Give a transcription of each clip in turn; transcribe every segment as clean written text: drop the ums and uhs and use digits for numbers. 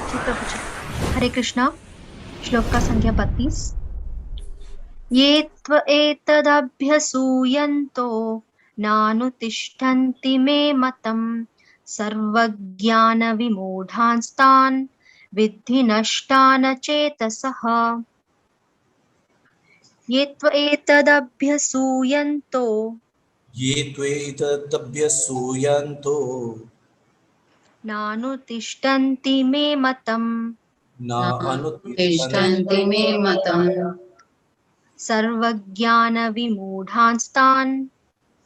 जी प्रभु जी। हरे कृष्णा। श्लोक का संख्या 32। ये त्व एतदभ्यसूयन्तो नानुतिष्ठन्ति मे मतम् सर्वज्ञानविमूढांस्तान् विद्धि नष्टान चेतसः। ये त्व एतदभ्यसूयन्तो ये त्वेतदभ्यसूयन्तो नानुतिष्ठन्ति मे मतम् न तिष्ठन्ति मे मतम् सर्वज्ञानविमूढांस्तान्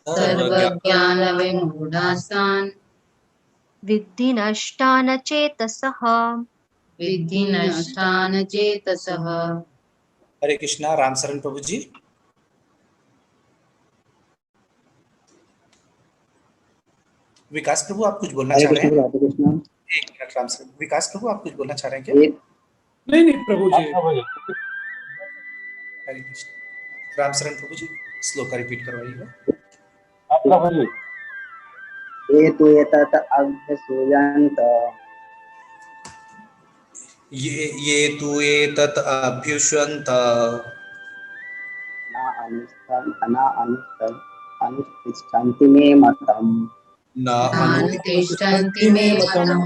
सर्वज्ञानविमूढास्तान् विद्धि नष्टान चेतसः। विद्धि नष्टान चेतसः। हरे कृष्णा। राम शरण प्रभु जी। विकास प्रभु आप कुछ बोलना चाह रहे हैं? एक मिनट राम शरण। विकास प्रभु आप कुछ बोलना चाह रहे हैं क्या? नहीं प्रभु जी। हरे कृष्ण। राम शरण प्रभु जी श्लोक का रिपीट करवाइएगा। ये तु एतत् अभ्यसूयन्त ये तु एतत् अभ्युष्यन्त अनुतिष्ठन्ति मे मतम् न अनुतिष्ठन्ति मे मतम्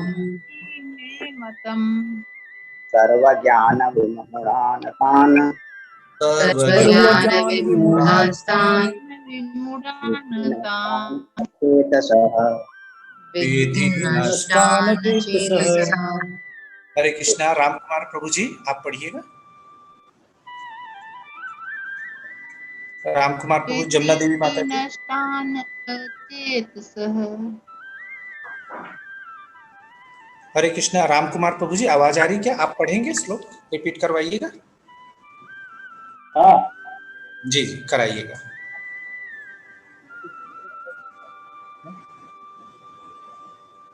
सर्वज्ञानविमूढान्तान् सर्वज्ञानविमूढास्तान् चेतसः। विद्धि नष्टान चेतसः। हरे कृष्णा। राम कुमार प्रभु जी आप पढ़िएगा। राम कुमार प्रभु। जमुना देवी माता जी। नष्टान चेतसः। हरे कृष्णा। राम कुमार प्रभु जी आवाज आ रही क्या? आप पढ़ेंगे श्लोक रिपीट करवाइएगा। जी जी कराइएगा।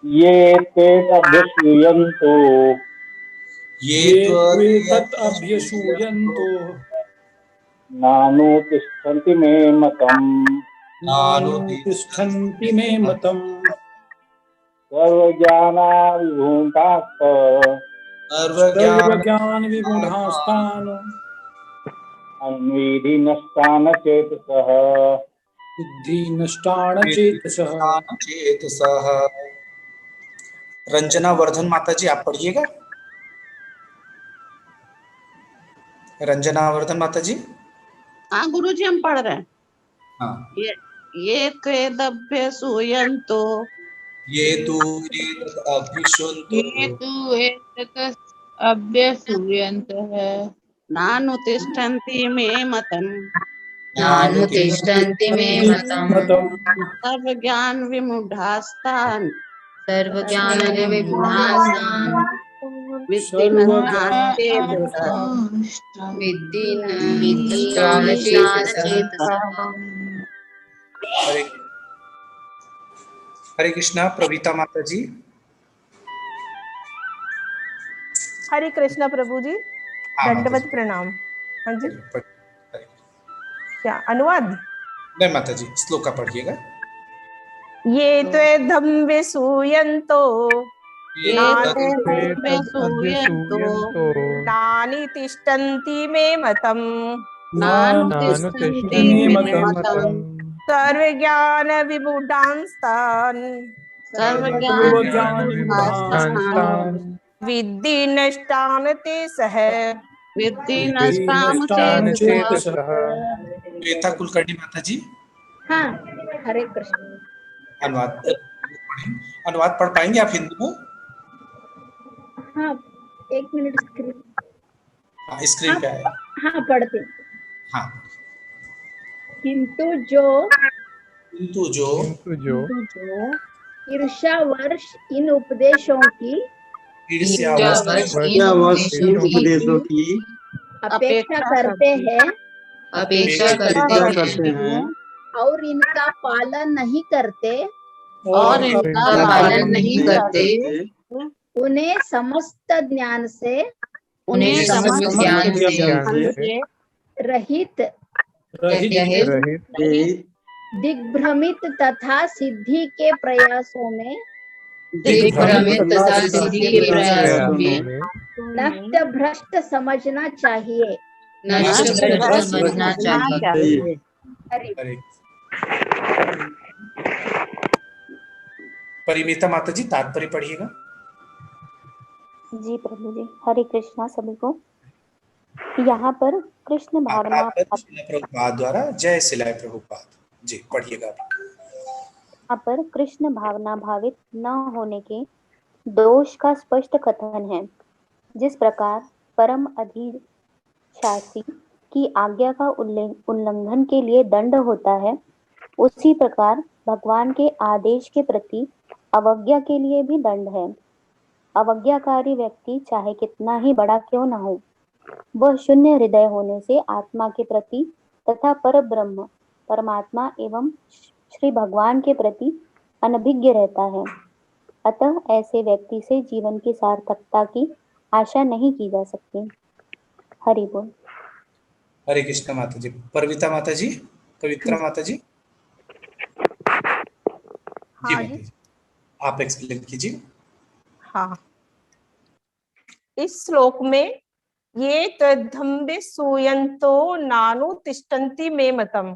ये त्वेतदभ्यसूयन्तो ये त्वेतदभ्यसूयन्तो नानुतिष्ठन्ति मे मतम् नानुतिष्ठन्ति मे मतम् सर्वज्ञानविमूढांस्तान् अन्विधि नष्टान चेतसः। विद्धि नष्टान चेतसः। चेतसः। रंजना वर्धन माता जी आप पढ़िएगा। रंजना वर्धन माता जी। हाँ गुरुजी हम पढ़ रहे हैं। हाँ। ये त्वेदभ्यसूयन्तो ये तु एतदभ्युष्यन्तो ये तु एतत् अभ्यसूयन्तः नानुतिष्ठन्ति मे मतम् नानुतिष्ठन्ति मे मतम् सर्वज्ञान विमूढास्तान् सर्वज्ञानविमूढास्तान् विद्धि नष्टान चेतसः। विद्धि नष्टान चेतसः। हरे हरे कृष्णा। प्रवीता माता जी। हरे कृष्णा प्रभु जी। हाँ, दंडवत प्रणाम। हाँ जी। हरे। क्या अनुवाद? नहीं माता जी श्लोक का पढ़िएगा। ये त्वेधम विसूयन्तो नानि तिष्ठन्ति मे मतम् नानुतिष्ठन्ति मे मतम् सर्वज्ञान विमूढांस्तान् सर्वज्ञान विमूढास्तान् विद्धि नष्टान ते सह। विद्धि नष्टान चेतसः। श्वेता कुलकर्णी माता जी। हाँ हरे कृष्ण। अनुवाद पढ़ पाएंगे आप हिंदी में? हाँ 1 मिनट स्क्रीन। हाँ स्क्रीन पे आया। हाँ पढ़ते। हाँ। किंतु जो ईर्ष्यावर्ष इन उपदेशों की उपदेशों की अपेक्षा करते हैं और इनका पालन नहीं करते उन्हें समस्त ज्ञान से रहित दिग्भ्रमित तथा सिद्धि के प्रयासों में दिग्भ्रमित तथा सिद्धि के प्रयासों में नष्ट भ्रष्ट समझना चाहिए। नष्ट भ्रष्ट समझना चाहिए। हरे परिमिता माता जी तात्पर्य पढ़िएगा। जी प्रभु जी, हरे कृष्णा सभी को। यहाँ पर कृष्ण भावना शिला प्रभुपाद द्वारा, जय शिला प्रभुपाद जी, पढ़िएगा। यहाँ पर कृष्ण भावना भावित न होने के दोष का स्पष्ट कथन है। जिस प्रकार परम अधिशासी की आज्ञा का उल्लंघन के लिए दंड होता है, उसी प्रकार भगवान के आदेश के प्रति अवज्ञा के लिए भी दंड है। अवज्ञाकारी व्यक्ति चाहे कितना ही बड़ा क्यों न हो, वह शून्य हृदय होने से आत्मा के प्रति तथा परब्रह्म परमात्मा एवं श्री भगवान के प्रति अनभिज्ञ रहता है। अतः ऐसे व्यक्ति से जीवन की सार्थकता की आशा नहीं की जा सकती। हरि बोल। हरे कृष्ण माता जी। पवित्रा माता जी, पवित्रा माता जी। जी माता जी, आप एक्सप्लेन कीजिए। हाँ, इस श्लोक में ये तद्धम्बे सूयंतो नानु तिष्ठन्ति मे मतम,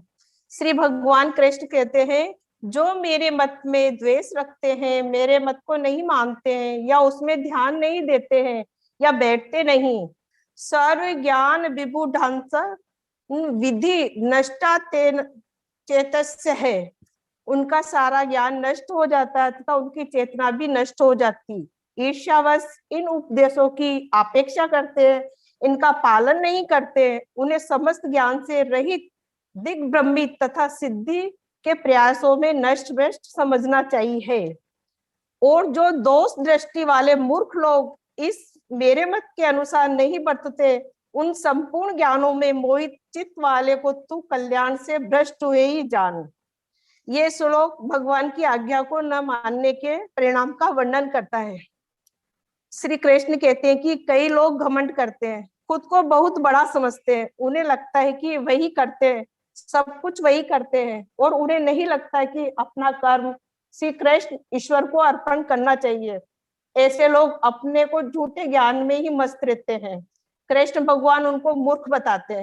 श्री भगवान कृष्ण कहते हैं जो मेरे मत में द्वेष रखते हैं, मेरे मत को नहीं मानते हैं या उसमें ध्यान नहीं देते हैं या बैठते नहीं, सर्व ज्ञान विबुधांस विधि नष्टा तेन चेतस्य है, उनका सारा ज्ञान नष्ट हो जाता है तथा उनकी चेतना भी नष्ट हो जाती। ईर्ष्यावश इन उपदेशों की अपेक्षा करते हैं, इनका पालन नहीं करते, उन्हें समस्त ज्ञान से रहित दिग्भ्रमित तथा सिद्धि के प्रयासों में नष्ट भ्रष्ट समझना चाहिए। और जो दोष दृष्टि वाले मूर्ख लोग इस मेरे मत के अनुसार नहीं बरतते, उन संपूर्ण ज्ञानों में मोहित चित्त वाले को तू कल्याण से भ्रष्ट हुए ही जान। ये श्लोक भगवान की आज्ञा को न मानने के परिणाम का वर्णन करता है। श्री कृष्ण कहते हैं कि कई लोग घमंड करते हैं, खुद को बहुत बड़ा समझते हैं, उन्हें लगता है कि वही करते हैं, सब कुछ वही करते हैं, और उन्हें नहीं लगता है कि अपना कर्म श्री कृष्ण ईश्वर को अर्पण करना चाहिए। ऐसे लोग अपने को झूठे ज्ञान में ही मस्त रहते हैं। कृष्ण भगवान उनको मूर्ख बताते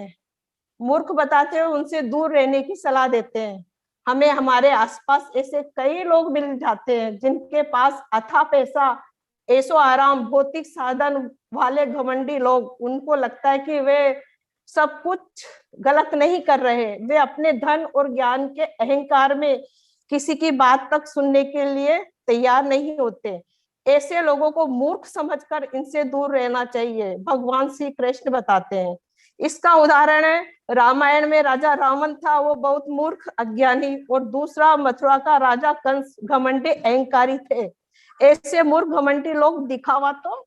हैं, उनसे दूर रहने की सलाह देते हैं। हमें हमारे आसपास ऐसे कई लोग मिल जाते हैं जिनके पास अथाह पैसा, ऐसो आराम, भौतिक साधन वाले घमंडी लोग, उनको लगता है कि वे सब कुछ गलत नहीं कर रहे, वे अपने धन और ज्ञान के अहंकार में किसी की बात तक सुनने के लिए तैयार नहीं होते। ऐसे लोगों को मूर्ख समझकर इनसे दूर रहना चाहिए, भगवान श्री कृष्ण बताते हैं। इसका उदाहरण है रामायण में राजा रावण था, वो बहुत मूर्ख अज्ञानी, और दूसरा मथुरा का राजा कंस घमंडी अहंकारी थे। ऐसे मूर्ख घमंडी लोग दिखावा तो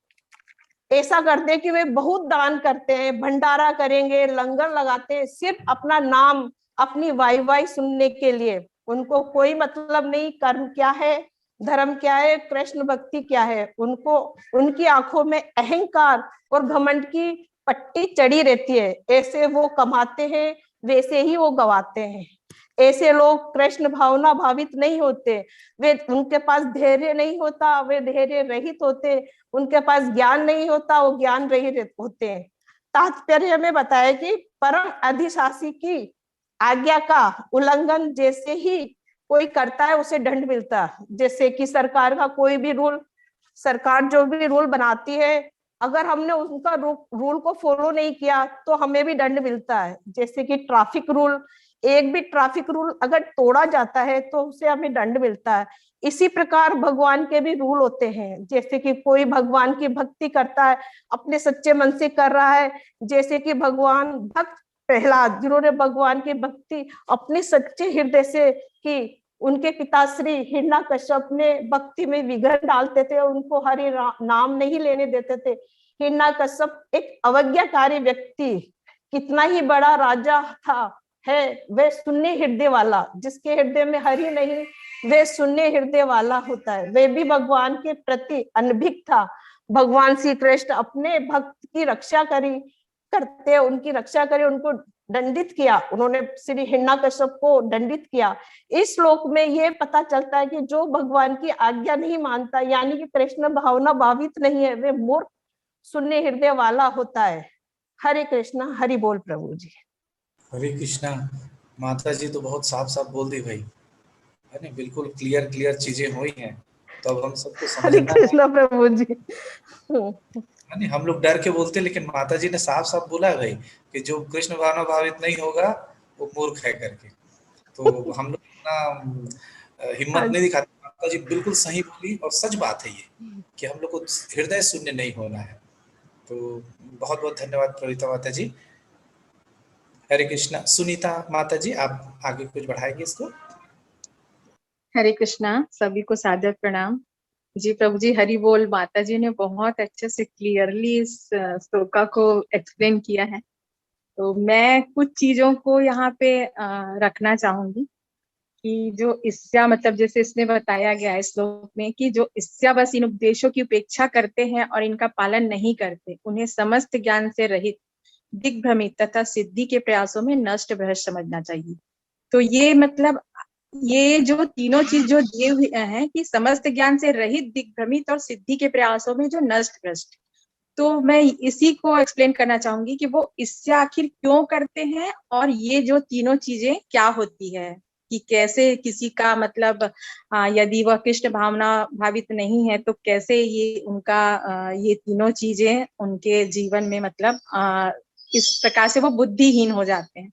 ऐसा करते हैं कि वे बहुत दान करते हैं, भंडारा करेंगे, लंगर लगाते हैं, सिर्फ अपना नाम, अपनी वाई सुनने के लिए। उनको कोई मतलब नहीं कर्म क्या है, धर्म क्या है, कृष्ण भक्ति क्या है। उनको उनकी आंखों में अहंकार और घमंड की पट्टी चढ़ी रहती है। ऐसे वो कमाते हैं, वैसे ही वो गवाते हैं। ऐसे लोग कृष्ण भावना भावित नहीं होते, वे उनके पास धैर्य नहीं होता, वे धैर्य रहित होते, उनके पास ज्ञान नहीं होता, वो ज्ञान रहित होते हैं। तात्पर्य में बताया कि परम अधिशासी की आज्ञा का उल्लंघन जैसे ही कोई करता है उसे दंड मिलता है। जैसे कि सरकार का कोई भी रूल, सरकार जो भी रूल बनाती है, अगर हमने उनका रूल को फॉलो नहीं किया तो हमें भी दंड मिलता है। जैसे कि ट्रैफिक रूल, एक भी ट्रैफिक रूल अगर तोड़ा जाता है तो उसे हमें दंड मिलता है। इसी प्रकार भगवान के भी रूल होते हैं। जैसे कि कोई भगवान की भक्ति करता है, अपने सच्चे मन से कर रहा है, जैसे कि भगवान भक्त प्रहलाद, जिन्होंने भगवान की भक्ति अपने सच्चे हृदय से की, उनके पिताश्री हिरण्यकश्यप ने भक्ति में विघ्न डालते थे, उनको हरि नाम नहीं लेने देते थे। हिरण्यकश्यप एक अवज्ञाकारी व्यक्ति, कितना ही बड़ा राजा था है, वह शून्य हृदय वाला, जिसके हृदय में हरि नहीं, वह शून्य हृदय वाला होता है। वह भी भगवान के प्रति अनभिज्ञ था। भगवान श्री कृष्ण अपने भक्त की रक्षा करते, उनकी रक्षा करे, उनको दंडित किया, उन्होंने श्री हिरण्यकश्यप को दंडित किया। इस श्लोक में ये पता चलता है कि जो भगवान की आज्ञा नहीं मानता, यानी कि कृष्ण भावना भावित नहीं है, वे मूर्ख शून्य हृदय वाला होता है। हरे कृष्णा, हरि बोल प्रभु जी। हरे कृष्णा। माता जी तो बहुत साफ साफ बोल दी भाई, है ना, बिल्कुल क्लियर चीजें हुई हैं। तो अब हम सबको हरे समझना है, कृष्णा प्रभु जी। है ना, हम लोग डर के बोलते, लेकिन माता जी ने साफ साफ बोला है भाई कि जो कृष्ण भावना भावित नहीं होगा वो मूर्ख है करके। तो हम लोग इतना हिम्मत नहीं दिखाते। माता जी बिल्कुल सही बोली और सच बात है ये कि हम लोग को हृदय शून्य नहीं होना है। तो बहुत बहुत धन्यवाद प्रवीता माता जी। हरे कृष्णा। सुनीता माता जी, आप आगे कुछ बढ़ाएंगे इसको? हरे कृष्णा, सभी को सादर प्रणाम जी। प्रभु जी हरि बोल। माता जी ने बहुत अच्छे से क्लियरली इस श्लोका को एक्सप्लेन किया है। तो मैं कुछ चीजों को यहाँ पे रखना चाहूंगी कि जो ईर्ष्या, मतलब जैसे इसमें बताया गया है श्लोक में कि जो ईर्ष्या बस इन उपदेशों की उपेक्षा करते हैं और इनका पालन नहीं करते, उन्हें समस्त ज्ञान से रहित, दिग्भ्रमित तथा सिद्धि के प्रयासों में नष्ट भ्रष्ट समझना चाहिए। तो ये मतलब ये जो तीनों चीज जो दिए हुए हैं कि समस्त ज्ञान से रहित, दिग्भ्रमित और सिद्धि के प्रयासों में जो नष्ट भ्रष्ट, तो मैं इसी को एक्सप्लेन करना चाहूंगी कि वो इससे आखिर क्यों करते हैं और ये जो तीनों चीजें क्या होती है, कि कैसे किसी का मतलब यदि वह कृष्ण भावना भावित नहीं है तो कैसे ये उनका ये तीनों चीजें उनके जीवन में मतलब इस प्रकार से वो बुद्धिहीन हो जाते हैं।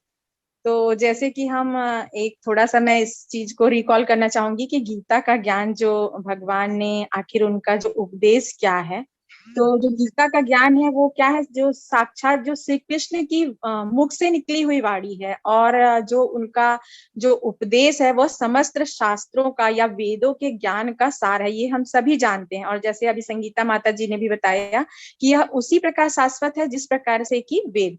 तो जैसे कि हम एक थोड़ा सा मैं इस चीज को रिकॉल करना चाहूंगी कि गीता का ज्ञान जो भगवान ने आखिर उनका जो उपदेश क्या है, तो जो गीता का ज्ञान है वो क्या है, जो साक्षात जो श्री कृष्ण की मुख से निकली हुई वाणी है और जो उनका जो उपदेश है वह समस्त शास्त्रों का या वेदों के ज्ञान का सार है, ये हम सभी जानते हैं। और जैसे अभी संगीता माता जी ने भी बताया कि यह उसी प्रकार शाश्वत है जिस प्रकार से कि वेद।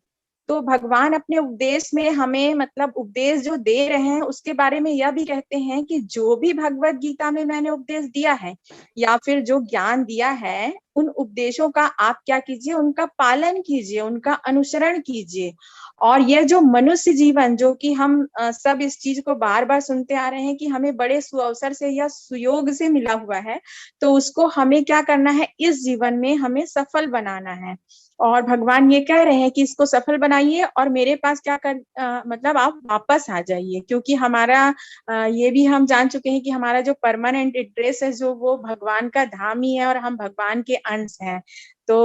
तो भगवान अपने उपदेश में हमें मतलब उपदेश जो दे रहे हैं उसके बारे में यह भी कहते हैं कि जो भी भगवत गीता में मैंने उपदेश दिया है या फिर जो ज्ञान दिया है, उन उपदेशों का आप क्या कीजिए, उनका पालन कीजिए, उनका अनुसरण कीजिए। और यह जो मनुष्य जीवन, जो कि हम सब इस चीज को बार बार सुनते आ रहे हैं कि हमें बड़े सुअवसर से या सुयोग से मिला हुआ है, तो उसको हमें क्या करना है, इस जीवन में हमें सफल बनाना है। और भगवान ये कह रहे हैं कि इसको सफल बनाइए और मेरे पास क्या कर मतलब आप वापस आ जाइए, क्योंकि हमारा ये भी हम जान चुके हैं कि हमारा जो परमानेंट एड्रेस है जो वो भगवान का धाम ही है और हम भगवान के अंश हैं। तो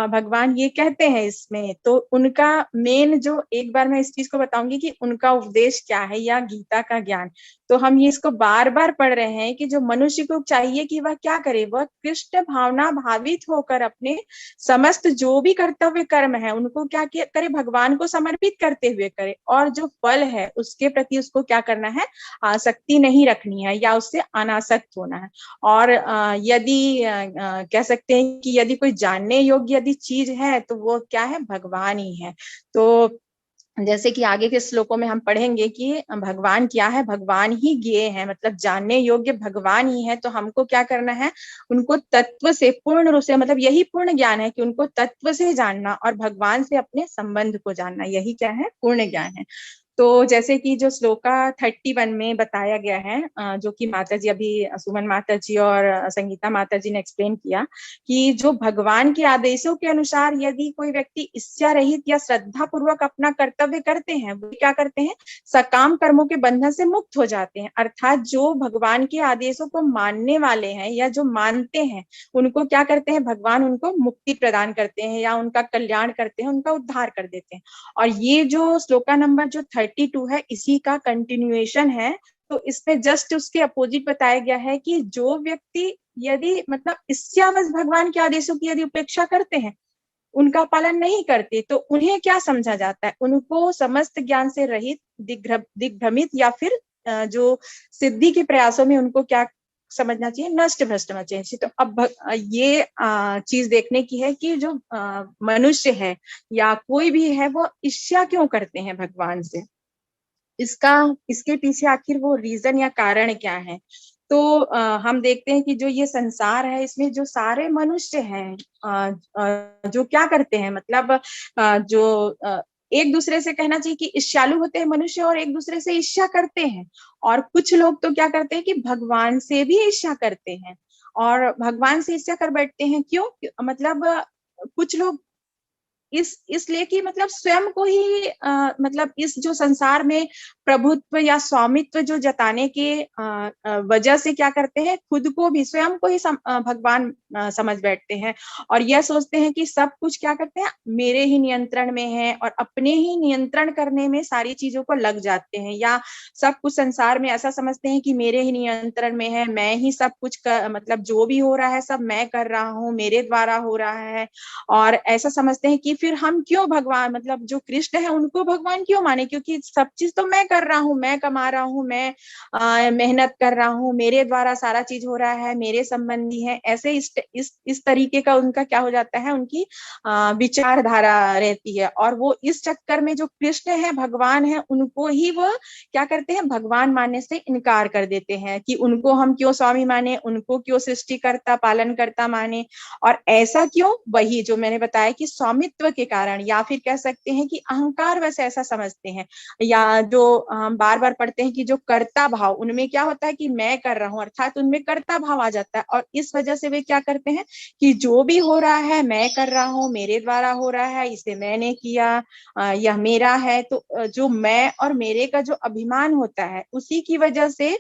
भगवान ये कहते हैं इसमें, तो उनका मेन जो, एक बार मैं इस चीज को बताऊंगी कि उनका उपदेश क्या है या गीता का ज्ञान। तो हम ये इसको बार बार पढ़ रहे हैं कि जो मनुष्य को चाहिए कि वह क्या करे, वह कृष्ण भावना भावित होकर अपने समस्त जो भी कर्तव्य कर्म है उनको क्या करे, भगवान को समर्पित करते हुए करे। और जो फल है उसके प्रति उसको क्या करना है, आसक्ति नहीं रखनी है या उससे अनासक्त होना है। और यदि कह सकते हैं कि यदि कोई जानने योग्य यदि चीज है तो वो क्या है, भगवान ही है। तो जैसे कि आगे के श्लोकों में हम पढ़ेंगे कि भगवान क्या है, भगवान ही ज्ञेय है, मतलब जानने योग्य भगवान ही है। तो हमको क्या करना है, उनको तत्व से पूर्ण रूप से, मतलब यही पूर्ण ज्ञान है कि उनको तत्व से जानना और भगवान से अपने संबंध को जानना, यही क्या है, पूर्ण ज्ञान है। तो जैसे कि जो श्लोका 31 में बताया गया है, जो कि माता जी अभी सुमन माता जी और संगीता माता जी ने एक्सप्लेन किया, कि जो भगवान के आदेशों के अनुसार यदि कोई व्यक्ति इच्छा रहित या श्रद्धा पूर्वक अपना कर्तव्य करते हैं, वो क्या करते हैं, सकाम कर्मों के बंधन से मुक्त हो जाते हैं। अर्थात जो भगवान के आदेशों को मानने वाले हैं या जो मानते हैं, उनको क्या करते हैं, भगवान उनको मुक्ति प्रदान करते हैं या उनका कल्याण करते हैं, उनका उद्धार कर देते हैं। और ये जो श्लोका नंबर जो 32 है, इसी का कंटिन्यूएशन है। तो इसमें जस्ट उसके अपोजिट बताया गया है कि जो व्यक्ति यदि मतलब इच्छावश भगवान के आदेशों की यदि उपेक्षा करते हैं, उनका पालन नहीं करते, तो उन्हें क्या समझा जाता है, उनको समस्त ज्ञान से रहित, दिग्भ्रमित या फिर जो सिद्धि के प्रयासों में उनको क्या समझना चाहिए, नष्ट भ्रष्ट समझना चाहिए। तो अब ये चीज देखने की है कि जो मनुष्य है या कोई भी है वो ईर्ष्या क्यों करते हैं भगवान से, इसके पीछे आखिर वो रीजन या कारण क्या है। तो हम देखते हैं कि जो ये संसार है इसमें जो सारे मनुष्य हैं जो क्या करते हैं, मतलब जो एक दूसरे से कहना चाहिए कि ईर्ष्यालु होते हैं मनुष्य और एक दूसरे से ईर्ष्या करते हैं। और कुछ लोग तो क्या करते हैं कि भगवान से भी ईर्ष्या करते हैं और भगवान से ईर्ष्या कर बैठते हैं। क्यों? मतलब कुछ लोग इसलिए कि मतलब स्वयं को ही मतलब इस जो संसार में प्रभुत्व या स्वामित्व जो जताने के वजह से क्या करते हैं, खुद को भी स्वयं को ही भगवान समझ बैठते हैं और यह सोचते हैं कि सब कुछ क्या करते हैं मेरे ही नियंत्रण में है और अपने ही नियंत्रण करने में सारी चीजों को लग जाते हैं, या सब कुछ संसार में ऐसा समझते हैं कि मेरे ही नियंत्रण में है, मैं ही सब कुछ मतलब जो भी हो रहा है सब मैं कर रहा हूँ, मेरे द्वारा हो रहा है। और ऐसा समझते हैं कि फिर हम क्यों भगवान, मतलब जो कृष्ण है उनको भगवान क्यों माने, क्योंकि सब चीज तो मैं कर रहा हूँ, मैं कमा रहा हूँ, मैं मेहनत कर रहा हूँ, मेरे द्वारा सारा चीज हो रहा है, मेरे संबंधी है। ऐसे इस तरीके का उनका क्या हो जाता है, उनकी विचारधारा रहती है और वो इस चक्कर में जो कृष्ण है भगवान है उनको ही वो क्या करते हैं भगवान मानने से इनकार कर देते हैं कि उनको हम क्यों स्वामी माने, उनको क्यों सृष्टिकर्ता पालन करता माने। और ऐसा क्यों? वही जो मैंने बताया कि स्वामित्व के कारण, या फिर कह सकते हैं कि अहंकार वैसे ऐसा समझते हैं, या जो हम बार बार पढ़ते हैं कि जो कर्ता भाव उनमें क्या होता है कि मैं कर रहा हूं, अर्थात उनमें कर्ता भाव आ जाता है और इस वजह से वे क्या करते हैं कि जो भी हो रहा है मैं कर रहा हूं, मेरे द्वारा हो रहा है, इसे मैंने किया, यह मेरा है। तो जो मैं और मेरे का जो अभिमान होता है उसी की वजह से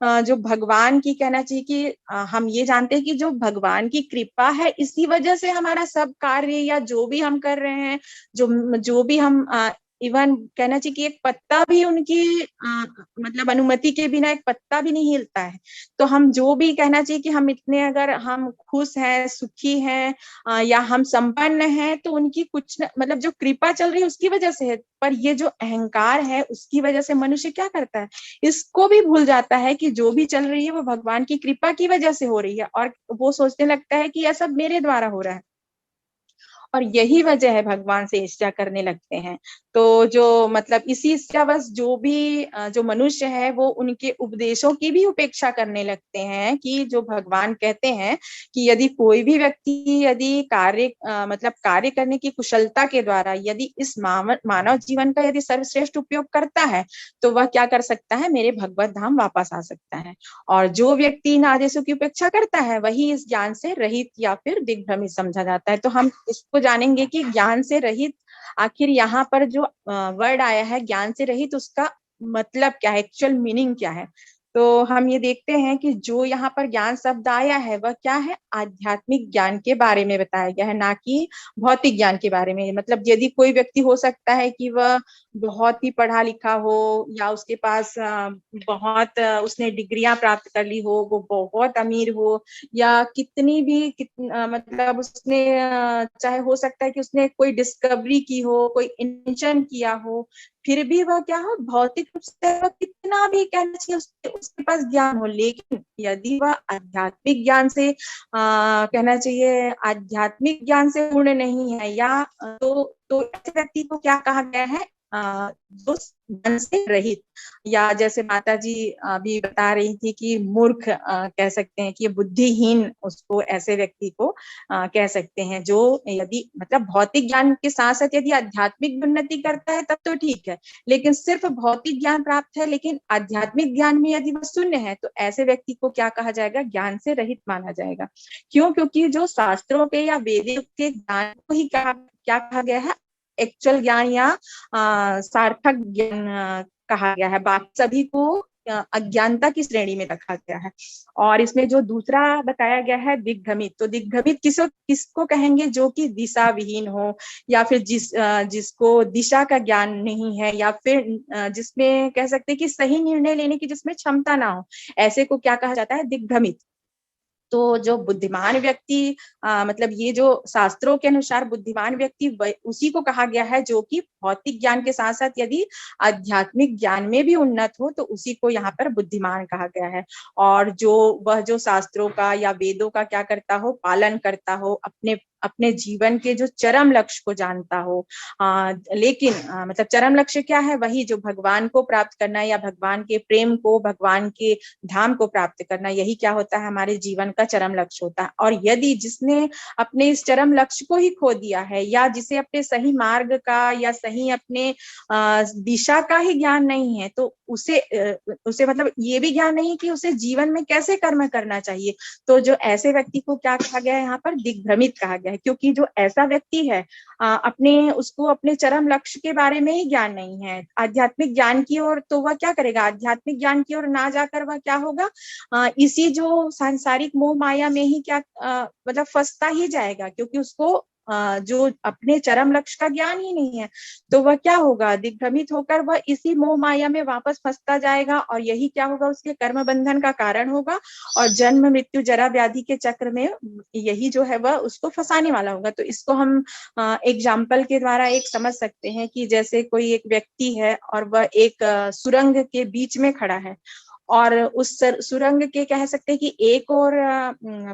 जो भगवान की कहना चाहिए कि हम ये जानते हैं कि जो भगवान की कृपा है इसी वजह से हमारा सब कार्य या जो भी हम कर रहे हैं, जो भी हम इवन कहना चाहिए कि एक पत्ता भी उनकी मतलब अनुमति के बिना एक पत्ता भी नहीं हिलता है। तो हम जो भी कहना चाहिए कि हम इतने अगर हम खुश हैं, सुखी हैं या हम संपन्न हैं तो उनकी कुछ मतलब जो कृपा चल रही है उसकी वजह से है। पर ये जो अहंकार है उसकी वजह से मनुष्य क्या करता है, इसको भी भूल जाता है कि जो भी चल रही है वो भगवान की कृपा की वजह से हो रही है और वो सोचने लगता है कि यह सब मेरे द्वारा हो रहा है और यही वजह है भगवान से ईर्ष्या करने लगते हैं। तो जो मतलब इसी ईर्ष्यावश जो भी जो मनुष्य है वो उनके उपदेशों की भी उपेक्षा करने लगते हैं कि जो भगवान कहते हैं कि यदि कोई भी व्यक्ति यदि कार्य मतलब कार्य करने की कुशलता के द्वारा यदि इस मानव जीवन का यदि सर्वश्रेष्ठ उपयोग करता है तो वह क्या कर सकता है, मेरे भगवत धाम वापस आ सकता है। और जो व्यक्ति इन आदेशों की उपेक्षा करता है वही इस ज्ञान से रहित या फिर दिग्भ्रमित समझा जाता है। तो हम इसको जानेंगे कि ज्ञान से रहित आखिर यहाँ पर जो वर्ड आया है ज्ञान से रहित उसका मतलब क्या है, एक्चुअल मीनिंग क्या है। तो हम ये देखते हैं कि जो यहाँ पर ज्ञान शब्द आया है वह क्या है, आध्यात्मिक ज्ञान के बारे में बताया गया है, ना कि भौतिक ज्ञान के बारे में। मतलब यदि कोई व्यक्ति हो सकता है कि वह बहुत ही पढ़ा लिखा हो या उसके पास बहुत उसने डिग्रियां प्राप्त कर ली हो, वो बहुत अमीर हो या कितनी भी मतलब उसने चाहे हो सकता है कि उसने कोई डिस्कवरी की हो, कोई इन्वेंशन किया हो, फिर भी वह क्या हो, भौतिक रूप से वह कितना भी कहना चाहिए उसके पास ज्ञान हो, लेकिन यदि वह आध्यात्मिक ज्ञान से कहना चाहिए आध्यात्मिक ज्ञान से पूर्ण नहीं है या तो ऐसे व्यक्ति को क्या कहा गया है, जो ज्ञान से रहित, या जैसे माता जी अभी बता रही थी कि मूर्ख कह सकते हैं कि बुद्धिहीन, उसको ऐसे व्यक्ति को कह सकते हैं जो यदि मतलब भौतिक ज्ञान के साथ साथ यदि आध्यात्मिक उन्नति करता है तब तो ठीक है, लेकिन सिर्फ भौतिक ज्ञान प्राप्त है लेकिन आध्यात्मिक ज्ञान में यदि वह शून्य है तो ऐसे व्यक्ति को क्या कहा जाएगा, ज्ञान से रहित माना जाएगा। क्यों? क्योंकि जो शास्त्रों के या वेदों के ज्ञान को ही क्या कहा गया है, एक्चुअल ज्ञान या सार्थक ज्ञान कहा गया है, बाकी सभी को अज्ञानता की श्रेणी में रखा गया है। और इसमें जो दूसरा बताया गया है दिग्भ्रमित, तो दिग्भ्रमित किसको कहेंगे, जो कि दिशा विहीन हो या फिर जिसको दिशा का ज्ञान नहीं है या फिर जिसमें कह सकते हैं कि सही निर्णय लेने की जिसमें क्षमता ना हो, ऐसे को क्या कहा जाता है, दिग्भ्रमित। तो जो बुद्धिमान व्यक्ति मतलब ये जो शास्त्रों के अनुसार बुद्धिमान व्यक्ति उसी को कहा गया है जो कि भौतिक ज्ञान के साथ साथ यदि आध्यात्मिक ज्ञान में भी उन्नत हो तो उसी को यहाँ पर बुद्धिमान कहा गया है। और जो वह जो शास्त्रों का या वेदों का क्या करता हो, पालन करता हो, अपने अपने जीवन के जो चरम लक्ष्य को जानता हो। लेकिन मतलब चरम लक्ष्य क्या है? वही जो भगवान को प्राप्त करना या भगवान के प्रेम को, भगवान के धाम को प्राप्त करना, यही क्या होता है? हमारे जीवन का चरम लक्ष्य होता है। और यदि जिसने अपने इस चरम लक्ष्य को ही खो दिया है, या जिसे अपने सही मार्ग का या सही अपने दिशा का ही ज्ञान नहीं है, तो उसे मतलब ये भी ज्ञान नहीं कि उसे जीवन में कैसे कर्म करना चाहिए, तो जो ऐसे व्यक्ति को क्या कहा गया है यहाँ पर? दिग्भ्रमित कहा गया है। क्योंकि जो ऐसा व्यक्ति है उसको अपने चरम लक्ष्य के बारे में ही ज्ञान नहीं है, आध्यात्मिक ज्ञान की ओर, तो वह क्या करेगा? आध्यात्मिक ज्ञान की ओर ना जाकर वह क्या होगा? इसी जो सांसारिक मोह माया में ही क्या मतलब फंसता ही जाएगा, क्योंकि उसको जो अपने चरम लक्ष्य का ज्ञान ही नहीं है, तो वह क्या होगा? दिग्भ्रमित होकर वह इसी मोह माया में वापस फंसता जाएगा, और यही क्या होगा? उसके कर्म बंधन का कारण होगा, और जन्म मृत्यु जरा व्याधि के चक्र में यही जो है वह उसको फंसाने वाला होगा। तो इसको हम एग्जाम्पल के द्वारा एक समझ सकते हैं कि जैसे कोई एक व्यक्ति है और वह एक सुरंग के बीच में खड़ा है, और उस सुरंग के कह सकते हैं कि एक ओर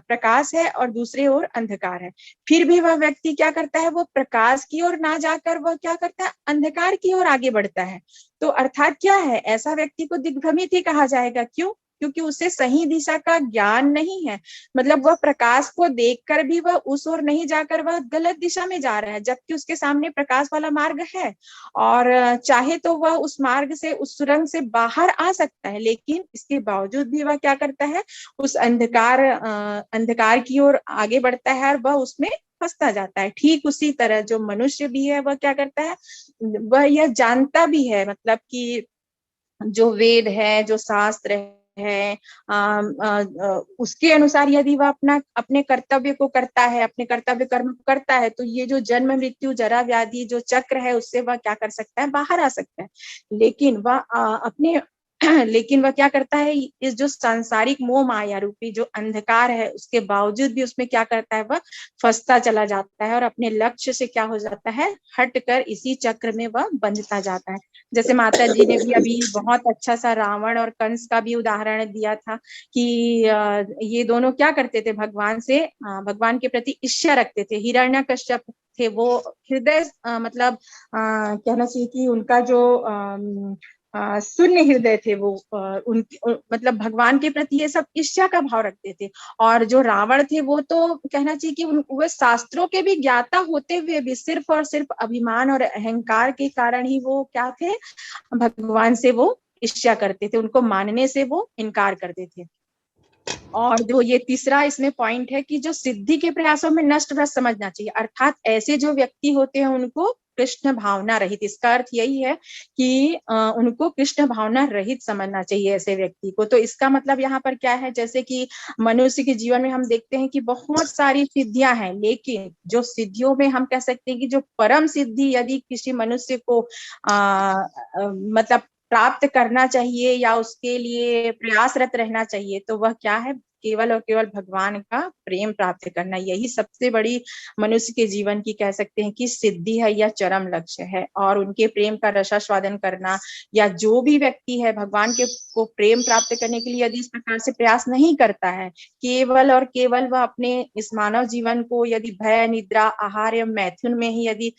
प्रकाश है और दूसरे ओर अंधकार है। फिर भी वह व्यक्ति क्या करता है? वो प्रकाश की ओर ना जाकर वह क्या करता है? अंधकार की ओर आगे बढ़ता है। तो अर्थात क्या है? ऐसा व्यक्ति को दिग्भ्रमित ही कहा जाएगा। क्यों? क्योंकि उसे सही दिशा का ज्ञान नहीं है। मतलब वह प्रकाश को देखकर भी वह उस ओर नहीं जाकर वह गलत दिशा में जा रहा है, जबकि उसके सामने प्रकाश वाला मार्ग है, और चाहे तो वह उस मार्ग से, उस सुरंग से बाहर आ सकता है, लेकिन इसके बावजूद भी वह क्या करता है? उस अंधकार की ओर आगे बढ़ता है, और वह उसमें फंसता जाता है। ठीक उसी तरह जो मनुष्य भी है, वह क्या करता है? वह यह जानता भी है, मतलब कि जो वेद है, जो शास्त्र है, उसके अनुसार यदि वह अपने कर्तव्य को करता है, अपने कर्तव्य कर्म को करता है, तो ये जो जन्म मृत्यु जरा व्याधि जो चक्र है, उससे वह क्या कर सकता है? बाहर आ सकता है। लेकिन वह लेकिन वह क्या करता है? इस जो सांसारिक मोह माया रूपी जो अंधकार है, उसके बावजूद भी उसमें क्या करता है? वह फंसता चला जाता है, और अपने लक्ष्य से क्या हो जाता है? हटकर इसी चक्र में वह बंधता जाता है। जैसे माता जी ने भी अभी बहुत अच्छा सा रावण और कंस का भी उदाहरण दिया था कि ये दोनों क्या करते थे? भगवान के प्रति ईर्ष्या रखते थे। हिरण्यकश्यप थे, वो हृदय मतलब कहना चाहिए कि उनका जो शून्य हृदय थे, वो मतलब भगवान के प्रति ये सब ईर्ष्या का भाव रखते थे। और जो रावण थे, वो तो कहना चाहिए कि वे शास्त्रों के भी ज्ञाता होते हुए भी सिर्फ और सिर्फ अभिमान और अहंकार के कारण ही वो क्या थे? भगवान से वो ईर्ष्या करते थे, उनको मानने से वो इनकार करते थे। और जो ये तीसरा इसमें पॉइंट है कि जो सिद्धि के प्रयासों में नष्ट भ्रष्ट समझना चाहिए, अर्थात ऐसे जो व्यक्ति होते हैं उनको कृष्ण भावना रहित, इसका अर्थ यही है कि उनको कृष्ण भावना रहित समझना चाहिए ऐसे व्यक्ति को। तो इसका मतलब यहाँ पर क्या है? जैसे कि मनुष्य के जीवन में हम देखते हैं कि बहुत सारी सिद्धियां हैं, लेकिन जो सिद्धियों में हम कह सकते हैं कि जो परम सिद्धि यदि किसी मनुष्य को मतलब प्राप्त करना चाहिए या उसके लिए प्रयासरत रहना चाहिए, तो वह क्या है? केवल और केवल भगवान का प्रेम प्राप्त करना। यही सबसे बड़ी मनुष्य के जीवन की कह सकते हैं कि सिद्धि है या चरम लक्ष्य है। और उनके प्रेम का रसास्वादन करना, या जो भी व्यक्ति है भगवान को प्रेम प्राप्त करने के लिए यदि इस प्रकार से प्रयास नहीं करता है, केवल और केवल वह अपने इस मानव जीवन को यदि भय, निद्रा, आहार एवं मैथुन में ही यदि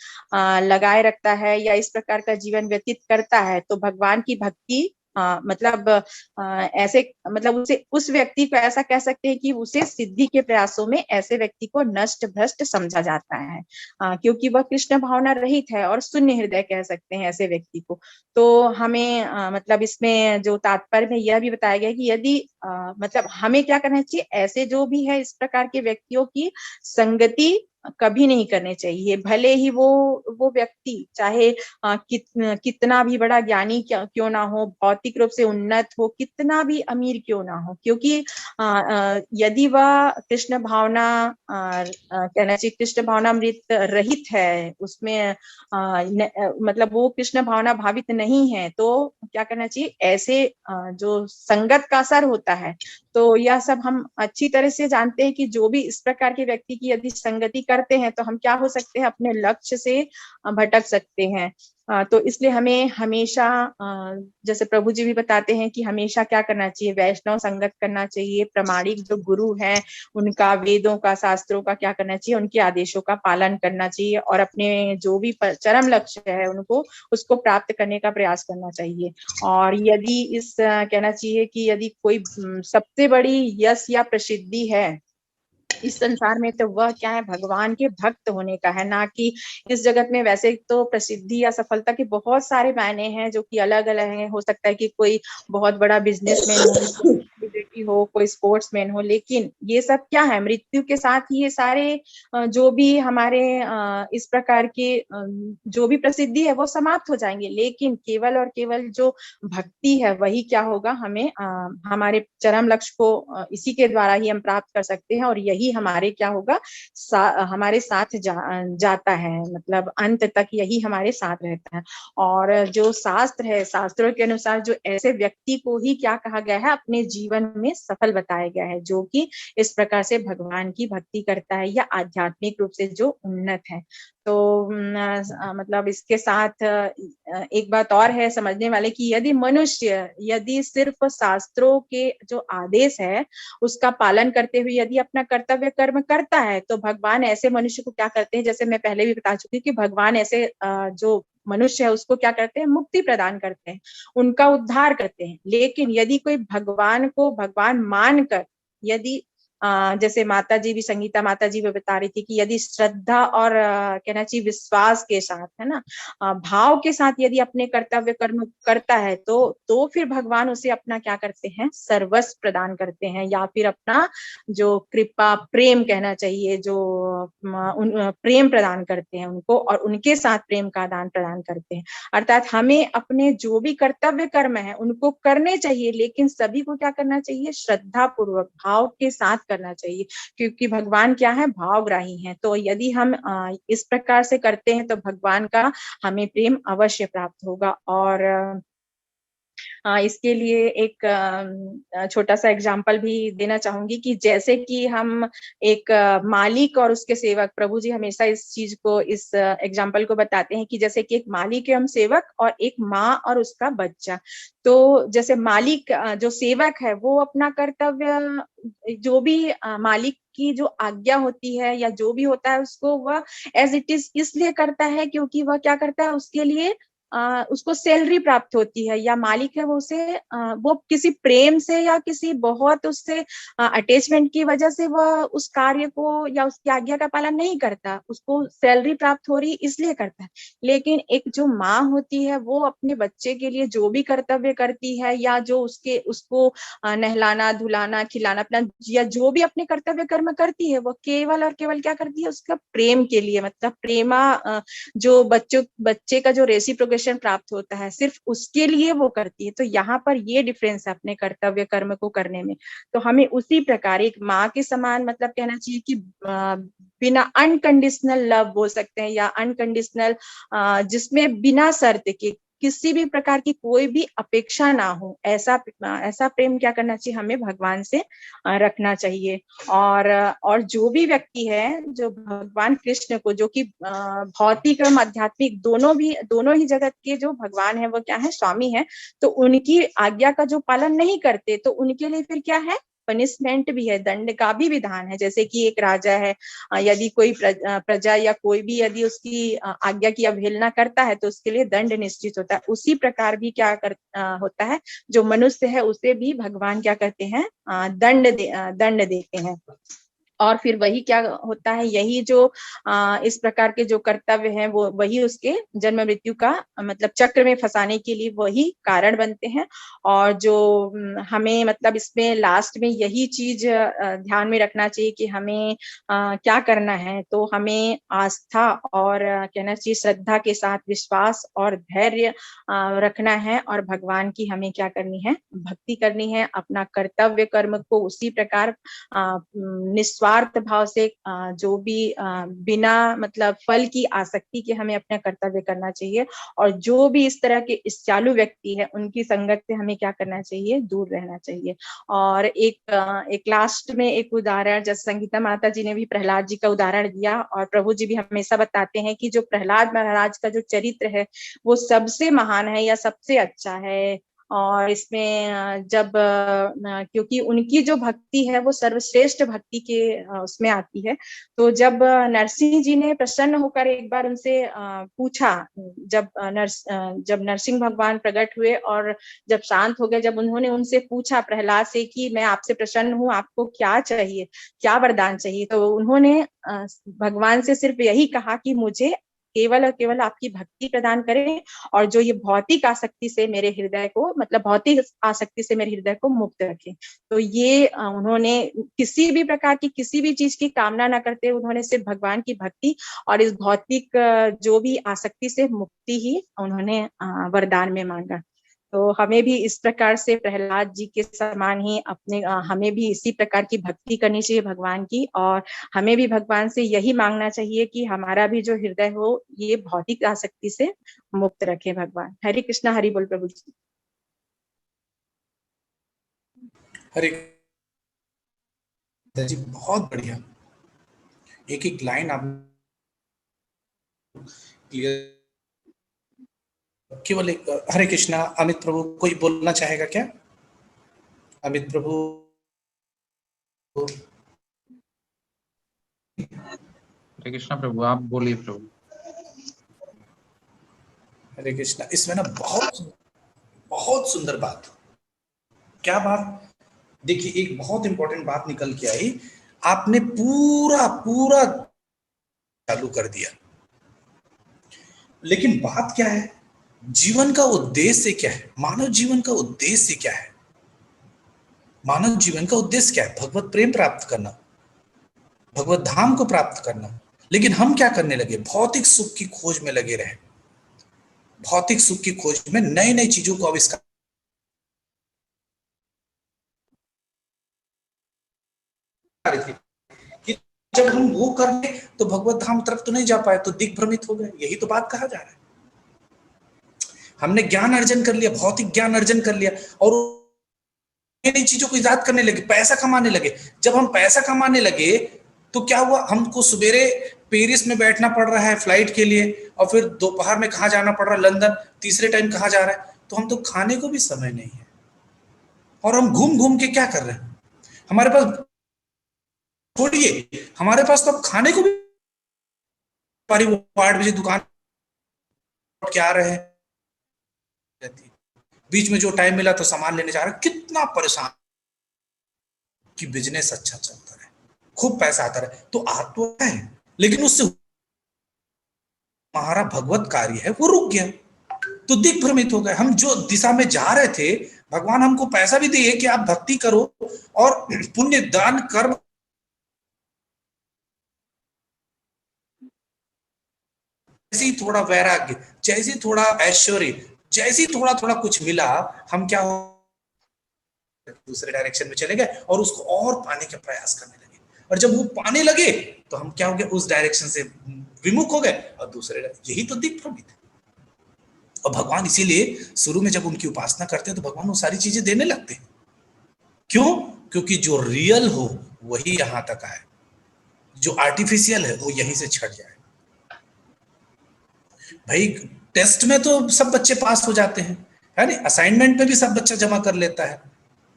लगाए रखता है या इस प्रकार का जीवन व्यतीत करता है, तो भगवान की भक्ति ऐसे मतलब उस व्यक्ति को ऐसा कह सकते हैं कि उसे सिद्धि के प्रयासों में ऐसे व्यक्ति को नष्ट भ्रष्ट समझा जाता है, क्योंकि वह कृष्ण भावना रहित है और शून्य हृदय कह सकते हैं ऐसे व्यक्ति को। तो हमें मतलब इसमें जो तात्पर्य में यह भी बताया गया कि यदि मतलब हमें क्या करना चाहिए? ऐसे जो भी है इस प्रकार के व्यक्तियों की संगति कभी नहीं करने चाहिए, भले ही वो व्यक्ति चाहे कितना भी बड़ा ज्ञानी क्यों ना हो, भौतिक रूप से उन्नत हो, कितना भी अमीर क्यों ना हो, क्योंकि यदि वह कृष्ण भावना कहना चाहिए कृष्ण भावनामृत रहित है, उसमें मतलब वो कृष्ण भावना भावित नहीं है, तो क्या करना चाहिए? ऐसे जो संगत का असर होता है, तो यह सब हम अच्छी तरह से जानते हैं कि जो भी इस प्रकार के व्यक्ति की यदि संगति करते हैं, तो हम क्या हो सकते हैं? अपने लक्ष्य से भटक सकते हैं। तो इसलिए हमें हमेशा जैसे प्रभु जी भी बताते हैं कि हमेशा क्या करना चाहिए, वैष्णव संगत करना चाहिए, प्रामाणिक जो गुरु हैं उनका, वेदों का, शास्त्रों का क्या करना चाहिए, उनके आदेशों का पालन करना चाहिए और अपने जो भी चरम लक्ष्य है उनको उसको प्राप्त करने का प्रयास करना चाहिए। और यदि इस कहना चाहिए कि यदि कोई सबसे बड़ी यश या प्रसिद्धि है इस संसार में, तो वह क्या है, भगवान के भक्त होने का है, ना कि इस जगत में। वैसे तो प्रसिद्धि या सफलता के बहुत सारे मायने हैं जो कि अलग अलग हैं। हो सकता है कि कोई बहुत बड़ा बिजनेसमैन हो, सेलिब्रिटी हो, कोई स्पोर्ट्समैन हो, लेकिन ये सब क्या है, मृत्यु के साथ ही ये सारे जो भी हमारे इस प्रकार के जो भी प्रसिद्धि है वो समाप्त हो जाएंगे। लेकिन केवल और केवल जो भक्ति है वही क्या होगा, हमें हमारे चरम लक्ष्य को इसी के द्वारा ही हम प्राप्त कर सकते हैं और यही हमारे क्या होगा, हमारे साथ जाता है, मतलब अंत तक यही हमारे साथ रहता है। और जो शास्त्र है, शास्त्रों के अनुसार जो ऐसे व्यक्ति को ही क्या कहा गया है, अपने जीवन में सफल बताया गया है, जो कि इस प्रकार से भगवान की भक्ति करता है या आध्यात्मिक रूप से जो उन्नत है। तो मतलब इसके साथ एक बात और है समझने वाले कि यदि मनुष्य यदि सिर्फ शास्त्रों के जो आदेश है उसका पालन करते हुए यदि अपना कर्तव्य कर्म करता है, तो भगवान ऐसे मनुष्य को क्या करते हैं, जैसे मैं पहले भी बता चुकी कि भगवान ऐसे जो मनुष्य है उसको क्या करते हैं, मुक्ति प्रदान करते हैं, उनका उद्धार करते हैं। लेकिन यदि कोई भगवान को भगवान मानकर, यदि जैसे माता जी भी, संगीता माता जी भी बता रही थी कि यदि श्रद्धा और कहना चाहिए विश्वास के साथ, है ना, भाव के साथ यदि अपने कर्तव्य कर्म करता है, तो फिर भगवान उसे अपना क्या करते हैं, सर्वस्व प्रदान करते हैं, या फिर अपना जो कृपा प्रेम कहना चाहिए, जो प्रेम प्रदान करते हैं उनको, और उनके साथ प्रेम का आदान प्रदान करते हैं। अर्थात हमें अपने जो भी कर्तव्य कर्म है उनको करने चाहिए, लेकिन सभी को क्या करना चाहिए, श्रद्धा पूर्वक भाव के साथ करना चाहिए, क्योंकि भगवान क्या है, भावग्राही हैं। तो यदि हम इस प्रकार से करते हैं तो भगवान का हमें प्रेम अवश्य प्राप्त होगा। और इसके लिए एक छोटा सा एग्जाम्पल भी देना चाहूंगी कि जैसे कि हम एक मालिक और उसके सेवक, प्रभु जी हमेशा इस चीज को, इस एग्जाम्पल को बताते हैं कि जैसे कि एक मालिक है हम सेवक, और एक माँ और उसका बच्चा। तो जैसे मालिक जो सेवक है वो अपना कर्तव्य, जो भी मालिक की जो आज्ञा होती है या जो भी होता है उसको वह एज इट इज इसलिए करता है क्योंकि वह क्या करता है, उसके लिए उसको सैलरी प्राप्त होती है, या मालिक है वो उसे वो किसी प्रेम से या किसी बहुत उससे अटैचमेंट की वजह से वह उस कार्य को या उसकी आज्ञा का पालन नहीं करता, उसको सैलरी प्राप्त हो रही इसलिए करता है। लेकिन एक जो माँ होती है वो अपने बच्चे के लिए जो भी कर्तव्य करती है, या जो उसको नहलाना धुलाना खिलाना अपना, या जो भी अपने कर्तव्य कर्म करती है, वो केवल और केवल क्या करती है, उसका प्रेम के लिए, मतलब प्रेमा जो बच्चे का जो रेसिप्रोकेशन प्राप्त होता है सिर्फ उसके लिए वो करती है। तो यहाँ पर ये डिफरेंस है अपने कर्तव्य कर्म को करने में। तो हमें उसी प्रकार एक माँ के समान, मतलब कहना चाहिए कि बिना अनकंडीशनल लव बोल सकते हैं, या अनकंडीशनल जिसमें बिना शर्त के किसी भी प्रकार की कोई भी अपेक्षा ना हो, ऐसा प्रेम क्या करना चाहिए, हमें भगवान से रखना चाहिए। और जो भी व्यक्ति है जो भगवान कृष्ण को, जो कि भौतिक एवं आध्यात्मिक दोनों ही जगत के जो भगवान है वो क्या है, स्वामी है, तो उनकी आज्ञा का जो पालन नहीं करते तो उनके लिए फिर क्या है, पनिशमेंट भी है, दंड का भी विधान है। जैसे कि एक राजा है, यदि कोई प्रजा या कोई भी यदि उसकी आज्ञा की अवहेलना करता है तो उसके लिए दंड निश्चित होता है। उसी प्रकार भी क्या होता है, जो मनुष्य है उसे भी भगवान क्या करते हैं, दंड देते हैं। और फिर वही क्या होता है, यही जो इस प्रकार के जो कर्तव्य हैं वो वही उसके जन्म मृत्यु का मतलब चक्र में फंसाने के लिए वही कारण बनते हैं। और जो हमें मतलब इसमें लास्ट में यही चीज ध्यान में रखना चाहिए कि हमें क्या करना है, तो हमें आस्था और कहना चाहिए श्रद्धा के साथ विश्वास और धैर्य रखना है, और भगवान की हमें क्या करनी है, भक्ति करनी है, अपना कर्तव्य कर्म को उसी प्रकार निस्वार्थ निस्वार्थ भाव से जो भी बिना मतलब फल की आसक्ति के हमें अपना कर्तव्य करना चाहिए, और जो भी इस तरह के ईर्ष्यालु व्यक्ति है उनकी संगत से हमें क्या करना चाहिए, दूर रहना चाहिए। और एक लास्ट में एक उदाहरण, जैसे संगीता माता जी ने भी प्रहलाद जी का उदाहरण दिया, और प्रभु जी भी हमेशा बताते हैं कि जो प्रहलाद महाराज का जो चरित्र है वो सबसे महान है या सबसे अच्छा है। और इसमें जब क्योंकि उनकी जो भक्ति है वो सर्वश्रेष्ठ भक्ति के उसमें आती है, तो जब नरसिंह जी ने प्रसन्न होकर एक बार उनसे पूछा, जब नरसिंह भगवान प्रकट हुए और जब शांत हो गए, जब उन्होंने उनसे पूछा प्रहलाद से कि मैं आपसे प्रसन्न हूँ, आपको क्या चाहिए, क्या वरदान चाहिए, तो उन्होंने भगवान से सिर्फ यही कहा कि मुझे केवल और केवल आपकी भक्ति प्रदान करें, और जो ये भौतिक आसक्ति से मेरे हृदय को, मतलब भौतिक आसक्ति से मेरे हृदय को मुक्त रखें। तो ये उन्होंने किसी भी प्रकार की किसी भी चीज की कामना ना करते, उन्होंने सिर्फ भगवान की भक्ति और इस भौतिक जो भी आसक्ति से मुक्ति ही उन्होंने वरदान में मांगा। तो हमें भी इस प्रकार से प्रहलाद जी के समान ही हमें भी इसी प्रकार की भक्ति करनी चाहिए भगवान की, और हमें भी भगवान से यही मांगना चाहिए कि हमारा भी जो हृदय हो ये भौतिक आसक्ति से मुक्त रखे भगवान। हरे कृष्णा, हरि बोल प्रभु जी। हरे जी, बहुत बढ़िया, एक एक लाइन आप क्लियर। केवल एक हरे कृष्णा। अमित प्रभु कोई बोलना चाहेगा क्या? अमित प्रभु। हरे कृष्णा प्रभु, आप बोलिए प्रभु। हरे कृष्णा। इसमें ना बहुत सुंदर बात। क्या बात? देखिए, एक बहुत इंपॉर्टेंट बात निकल के आई, आपने पूरा चालू कर दिया। लेकिन बात क्या है, जीवन का उद्देश्य क्या है? मानव जीवन का उद्देश्य क्या है? मानव जीवन का उद्देश्य क्या है? भगवत प्रेम प्राप्त करना, भगवत धाम को प्राप्त करना। लेकिन हम क्या करने लगे? भौतिक सुख की खोज में लगे रहे। भौतिक सुख की खोज में नई नई चीजों को आविष्कार कि जब हम वो कर ले तो भगवत धाम तरफ तो नहीं जा पाए, तो दिग्भ्रमित हो गए। यही तो बात कहा जा रहा है। हमने ज्ञान अर्जन कर लिया, भौतिक ज्ञान अर्जन कर लिया, और नई चीजों को इजाद करने लगे, पैसा कमाने लगे। जब हम पैसा कमाने लगे तो क्या हुआ? हमको सवेरे पेरिस में बैठना पड़ रहा है फ्लाइट के लिए, और फिर दोपहर में कहाँ जाना पड़ रहा है? लंदन। तीसरे टाइम कहाँ जा रहा है? तो हम तो खाने को भी समय नहीं है, और हम घूम घूम के क्या कर रहे हैं? हमारे पास छोड़िए, हमारे पास तो अब खाने को भी 8 बजे दुकान के आ रहे हैं, बीच में जो टाइम मिला तो सामान लेने जा रहे हैं। कितना परेशान कि बिजनेस अच्छा चलता रहे, खूब पैसा आता रहे, तो आ तो है, लेकिन उससे हमारा भगवत कार्य है वो रुक गया, तो दिग्भ्रमित हो गए। हम जो दिशा में जा रहे थे, भगवान हमको पैसा भी दिए कि आप भक्ति करो और पुण्य दान कर्म, जैसे ही थोड़ा वैराग्य, जैसे थोड़ा ऐश्वर्य, जैसे थोड़ा थोड़ा कुछ मिला, हम क्या हो दूसरे डायरेक्शन में चले गए और उसको और पाने का प्रयास करने लगे। और जब वो पाने लगे तो हम क्या हो गए? उस डायरेक्शन से विमुख हो गए और दूसरे। यही तो दिग्भ्रमित है। और भगवान इसीलिए शुरू में जब उनकी उपासना करते हैं तो भगवान वो सारी चीजें देने लगते हैं। क्यों? क्योंकि जो रियल हो वही यहां तक आए, जो आर्टिफिशियल है वो यहीं से छट जाए। भाई टेस्ट में तो सब बच्चे पास हो जाते हैं, है नहीं? असाइनमेंट में भी सब बच्चा जमा कर लेता है,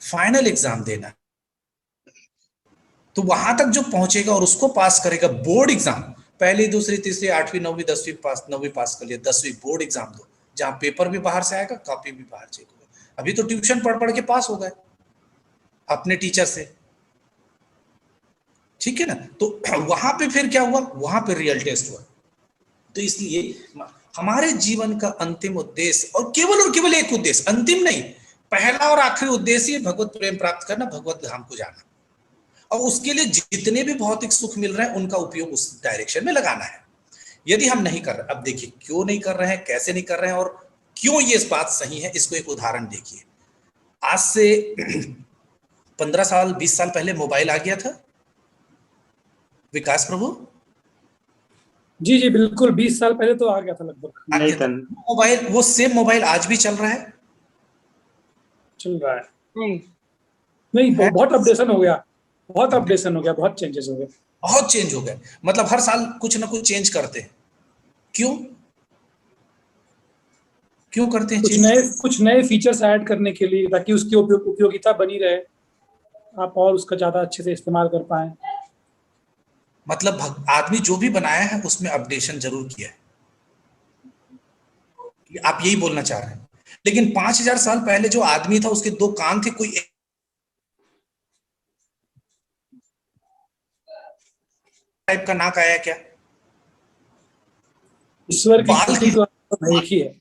फाइनल एग्जाम देना तो वहां तक जो पहुंचेगा और उसको पास करेगा, बोर्ड एग्जाम, पहली दूसरी तीसरी 8वीं 9वीं 10वीं पास, 9वीं पास कर लिया, 10वीं बोर्ड एग्जाम दो, जहां पेपर भी बाहर से आएगा, कॉपी भी बाहर चेक होगा। अभी तो ट्यूशन पढ़ पढ़ के पास हो गए अपने टीचर से, ठीक है ना? तो वहां पे फिर क्या हुआ? वहां पे रियल टेस्ट हुआ। तो इसलिए हमारे जीवन का अंतिम उद्देश्य और केवल एक उद्देश्य, अंतिम नहीं, पहला और आखिरी उद्देश्य भगवत प्रेम प्राप्त करना, भगवत धाम को जाना। और उसके लिए जितने भी भौतिक सुख मिल रहे हैं उनका उपयोग उस डायरेक्शन में लगाना है। यदि हम नहीं कर रहे, अब देखिए क्यों नहीं कर रहे हैं, कैसे नहीं कर रहे हैं और क्यों ये बात सही है, इसको एक उदाहरण देखिए। आज से 15 साल 20 साल पहले मोबाइल आ गया था, विकास प्रभु? जी जी बिल्कुल, 20 साल पहले तो आ गया था लगभग। मोबाइल, वो सेम मोबाइल आज भी चल रहा है? चल रहा है नहीं, बहुत अपडेशन हो गया, बहुत अपडेशन हो गया, बहुत चेंजेस हो गए, बहुत चेंज हो गए। मतलब हर साल कुछ ना कुछ चेंज करते हैं। क्यों क्यों करते हैं? कुछ नए फीचर्स ऐड करने के लिए, ताकि उसकी उपयोगिता बनी रहे, आप और उसका ज्यादा अच्छे से इस्तेमाल कर पाए। मतलब आदमी जो भी बनाया है उसमें अपडेशन जरूर किया है, आप यही बोलना चाह रहे हैं। लेकिन 5000 साल पहले जो आदमी था उसके 2 कान थे, कोई टाइप का नाक आया क्या? ईश्वर की कृति तो एक ही है।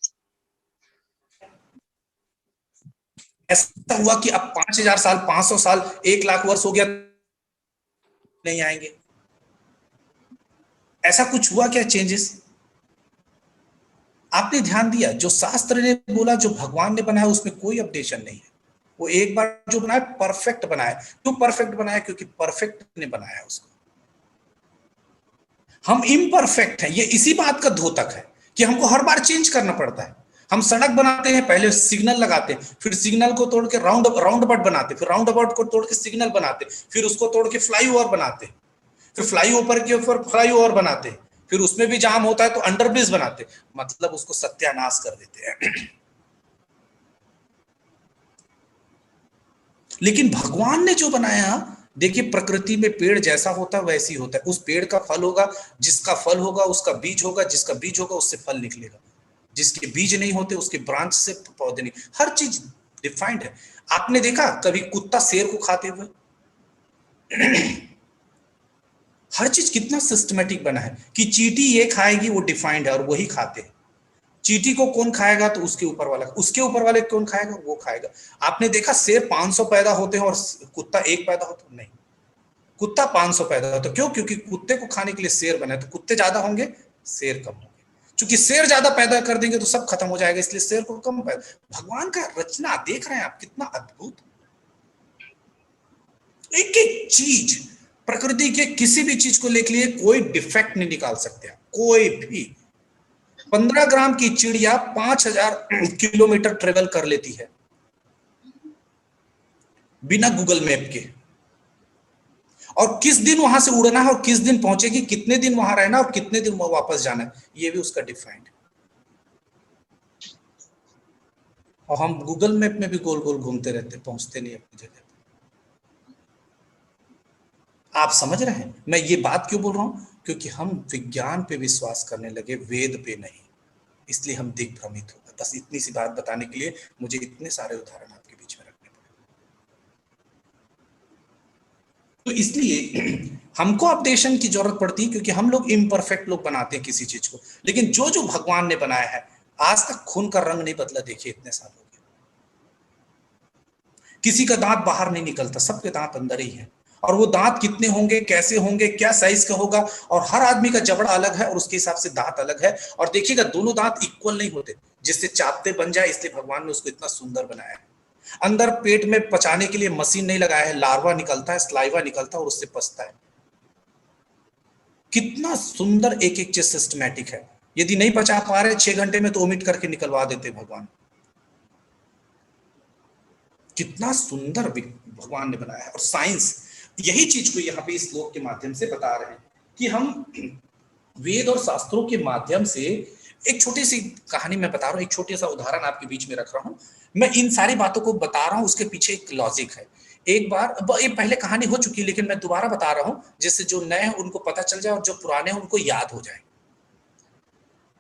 ऐसा हुआ कि अब 5000 साल, 500 साल, 1 लाख वर्ष हो गया, नहीं आएंगे? ऐसा कुछ हुआ क्या चेंजेस? आपने ध्यान दिया, जो शास्त्र ने बोला, जो भगवान ने बनाया, उसमें कोई अपडेशन नहीं है। वो एक बार जो बनाया परफेक्ट बनाया। क्यों परफेक्ट बनाया? क्योंकि परफेक्ट ने बनाया उसको। हम इम्परफेक्ट हैं, ये इसी बात का द्योतक है कि हमको हर बार चेंज करना पड़ता है। हम सड़क बनाते हैं, पहले सिग्नल लगाते हैं, फिर सिग्नल को तोड़ के राउंड अबाउट बनाते, फिर राउंड अबाउट को तोड़ के सिग्नल बनाते, फिर उसको तोड़ के फ्लाईओवर बनाते, फिर फ्लाईओवर के ऊपर फ्लाईओवर बनाते, फिर उसमें भी जाम होता है तो अंडरब्रिज बनाते, मतलब उसको सत्यानाश कर देते हैं। लेकिन भगवान ने जो बनाया, देखिए प्रकृति में पेड़ जैसा होता है वैसी होता है। उस पेड़ का फल होगा, जिसका फल होगा उसका बीज होगा, जिसका बीज होगा उससे फल निकलेगा, जिसके बीज नहीं होते उसके ब्रांच से पौधे नहीं। हर चीज डिफाइंड है। आपने देखा कभी कुत्ता शेर को खाते हुए? हर चीज कितना सिस्टमेटिक बना है कि चींटी ये खाएगी, वो डिफाइंड है और वही खाते हैं। चींटी को कौन खाएगा? तो उसके ऊपर वाला, उसके ऊपर वाले कौन खाएगा? वो खाएगा। आपने देखा शेर 500 पैदा होते हैं और कुत्ता 1 पैदा होता है? नहीं, कुत्ता 500 पैदा होता है। क्यों? क्योंकि कुत्ते को खाने के लिए शेर बना है, तो कुत्ते ज्यादा होंगे, शेर कम होंगे। क्योंकि शेर ज्यादा पैदा कर देंगे तो सब खत्म हो जाएगा, इसलिए शेर को कम पैदा। भगवान का रचना देख रहे हैं आप, कितना अद्भुत। एक एक चीज, प्रकृति के किसी भी चीज को लेके लिए कोई डिफेक्ट नहीं निकाल सकते आप, कोई भी। 15 ग्राम की चिड़िया 5000 किलोमीटर ट्रेवल कर लेती है बिना गूगल मैप के, और किस दिन वहां से उड़ना है और किस दिन पहुंचेगी, कितने दिन वहां रहना और कितने दिन वापस जाना है, ये भी उसका डिफाइंड है। और हम गूगल मैप में भी गोल गोल घूमते रहते, पहुंचते नहीं अपनी जगह। आप समझ रहे हैं मैं ये बात क्यों बोल रहा हूं? क्योंकि हम विज्ञान पे विश्वास करने लगे, वेद पे नहीं, इसलिए हम दिग्भ्रमित हो गए। बस इतनी सी बात बताने के लिए मुझे इतने सारे उदाहरण आपके बीच में रखने पड़े। तो इसलिए हमको अपडेशन की जरूरत पड़ती है, क्योंकि हम लोग इम्परफेक्ट लोग बनाते हैं किसी चीज को। लेकिन जो जो भगवान ने बनाया है, आज तक खून का रंग नहीं बदला। देखिए इतने साल हो गए, किसी का दांत बाहर नहीं निकलता, सबके दांत अंदर ही है। और वो दांत कितने होंगे, कैसे होंगे, क्या साइज का होगा, और हर आदमी का जबड़ा अलग है और उसके हिसाब से दांत अलग है। और देखिएगा दोनों दांत इक्वल नहीं होते, जिससे चापते बन जाए, इसलिए भगवान ने उसको इतना सुंदर बनाया है। अंदर पेट में पचाने के लिए मशीन नहीं लगाया है, लार्वा निकलता है, स्लाइवा निकलता है और उससे पचता है। कितना सुंदर एक एक चीज सिस्टमैटिक है। यदि नहीं पचा पा रहे 6 घंटे में, तो ओमिट करके निकलवा देते भगवान। कितना सुंदर भगवान ने बनाया है। और साइंस यही चीज को यहाँ पे इस श्लोक के माध्यम से बता रहे हैं कि हम वेद और शास्त्रों के माध्यम से, एक छोटी सी कहानी मैं बता रहा हूँ, एक छोटा सा उदाहरण आपके बीच में रख रहा हूँ। मैं इन सारी बातों को बता रहा हूँ, उसके पीछे एक लॉजिक है। एक बार, ये पहले कहानी हो चुकी है लेकिन मैं दोबारा बता रहा हूँ, जिससे जो नए हैं उनको पता चल जाए और जो पुराने हैं उनको याद हो जाए।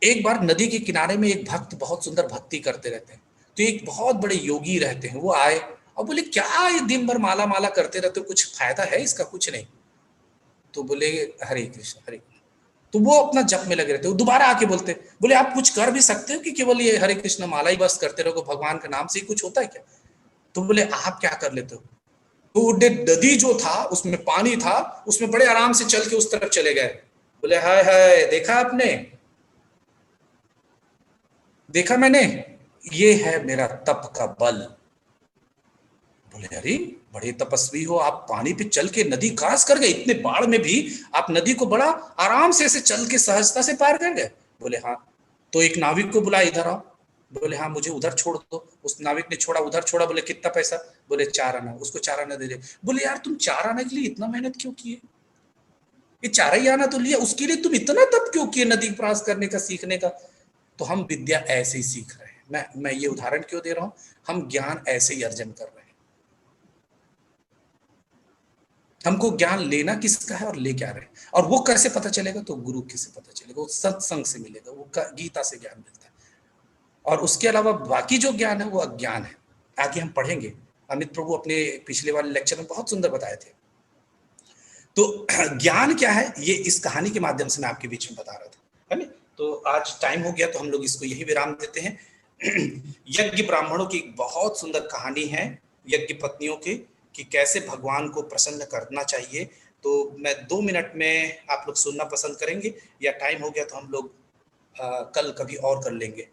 एक बार नदी के किनारे में एक भक्त बहुत सुंदर भक्ति करते रहते हैं। तो एक बहुत बड़े योगी रहते हैं, वो आए और बोले, क्या ये दिन भर माला माला करते रहते हो, कुछ फायदा है इसका? कुछ नहीं। तो बोले, हरे कृष्ण हरे। तो वो अपना जप में लगे रहते। वो दोबारा आके बोलते, बोले आप कुछ कर भी सकते हो कि केवल ये हरे कृष्ण माला ही बस करते रहो, भगवान के नाम से ही कुछ होता है क्या? तो बोले आप क्या कर लेते हो? तो नदी जो था उसमें पानी था, उसमें बड़े आराम से चल के उस तरफ चले गए। बोले हाय हाय, देखा आपने, देखा मैंने, ये है मेरा तप का बल। बोले अरे बड़े तपस्वी हो आप, पानी पे चल के नदी क्रॉस कर गए, इतने बाढ़ में भी आप नदी को बड़ा आराम से ऐसे चल के सहजता से पार कर गए। बोले हाँ। तो एक नाविक को बुला, इधर आओ। बोले हाँ मुझे उधर छोड़ दो। उस नाविक ने छोड़ा, उधर छोड़ा। बोले कितना पैसा? बोले 4 आना। उसको 4 आना दे दे। बोले यार तुम 4 आना के लिए इतना मेहनत क्यों किए? ये 4 ही आना तो लिया, उसके लिए तुम इतना तप क्यों किए नदी क्रॉस करने का, सीखने का? तो हम विद्या ऐसे ही सीख रहे हैं। मैं ये उदाहरण क्यों दे रहा हूं? हम ज्ञान ऐसे ही अर्जन कर रहे हैं। हमको ज्ञान लेना किसका है और ले क्या रहे, और वो कैसे पता चलेगा? तो गुरु के से पता चलेगा, वो सत्संग से मिलेगा, वो गीता से ज्ञान मिलता है। और उसके अलावा बाकी जो ज्ञान है वो अज्ञान है। आगे हम पढ़ेंगे। अमित प्रभु अपने पिछले वाले लेक्चर में बहुत सुंदर बताए थे। तो ज्ञान क्या है, ये इस कहानी के माध्यम से मैं आपके बीच में बता रहा था, है ना? तो आज टाइम हो गया तो हम लोग इसको यही विराम देते हैं। यज्ञ ब्राह्मणों की एक बहुत सुंदर कहानी है, यज्ञ पत्नियों की, कि कैसे भगवान को प्रसन्न करना चाहिए। तो मैं 2 मिनट में आप लोग सुनना पसंद करेंगे, या टाइम हो गया तो हम लोग कल कभी और कर लेंगे,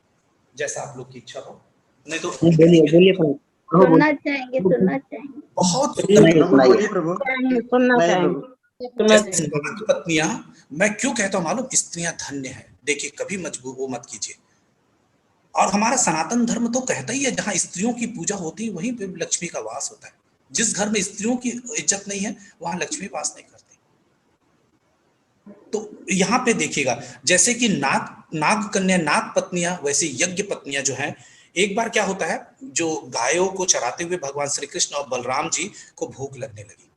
जैसा आप लोग की इच्छा हो। नहीं तो बोलिए सुनना चाहेंगे, सुनना चाहेंगे। बहुत पत्नियां, मैं क्यों कहता हूँ मालूम? स्त्रियां धन्य है। देखिए कभी मजबूर वो मत कीजिए। और हमारा सनातन धर्म तो कहता ही है जहां स्त्रियों की पूजा होती है वहीं पे लक्ष्मी का वास होता है। जिस घर में स्त्रियों की इज्जत नहीं है वहां लक्ष्मी वास नहीं करती। तो यहाँ पे देखिएगा, जैसे कि नाग कन्या, नाग पत्नियां, वैसे यज्ञ पत्नियां जो हैं, एक बार क्या होता है, जो गायों को चराते हुए भगवान श्री कृष्ण और बलराम जी को भूख लगने लगी,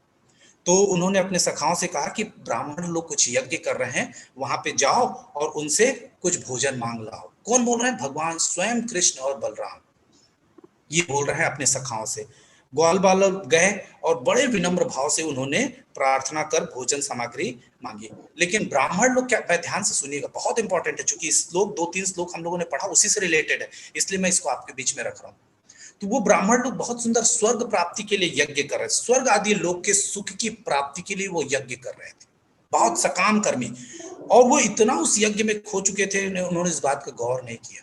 तो उन्होंने अपने सखाओं से कहा कि ब्राह्मण लोग कुछ यज्ञ कर रहे हैं, वहां पे जाओ और उनसे कुछ भोजन मांग लाओ। कौन बोल रहे हैं? भगवान स्वयं कृष्ण और बलराम ये बोल रहे हैं अपने सखाओं से। ग्वाल बाल गए और बड़े विनम्र भाव से उन्होंने प्रार्थना कर भोजन सामग्री मांगी। लेकिन ब्राह्मण लोग क्या, मैं ध्यान से सुनिएगा, बहुत इंपॉर्टेंट है, चूंकि श्लोक 2-3 श्लोक हम लोगों ने पढ़ा उसी से रिलेटेड है, इसलिए मैं इसको आपके बीच में रख रहा हूँ। तो वो ब्राह्मण लोग बहुत सुंदर स्वर्ग प्राप्ति के लिए यज्ञ कर रहे थे, स्वर्ग आदि लोक के सुख की प्राप्ति के लिए वो यज्ञ कर रहे थे, बहुत सकाम कर्मी। और वो इतना उस यज्ञ में खो चुके थे, उन्होंने इस बात का गौर नहीं किया,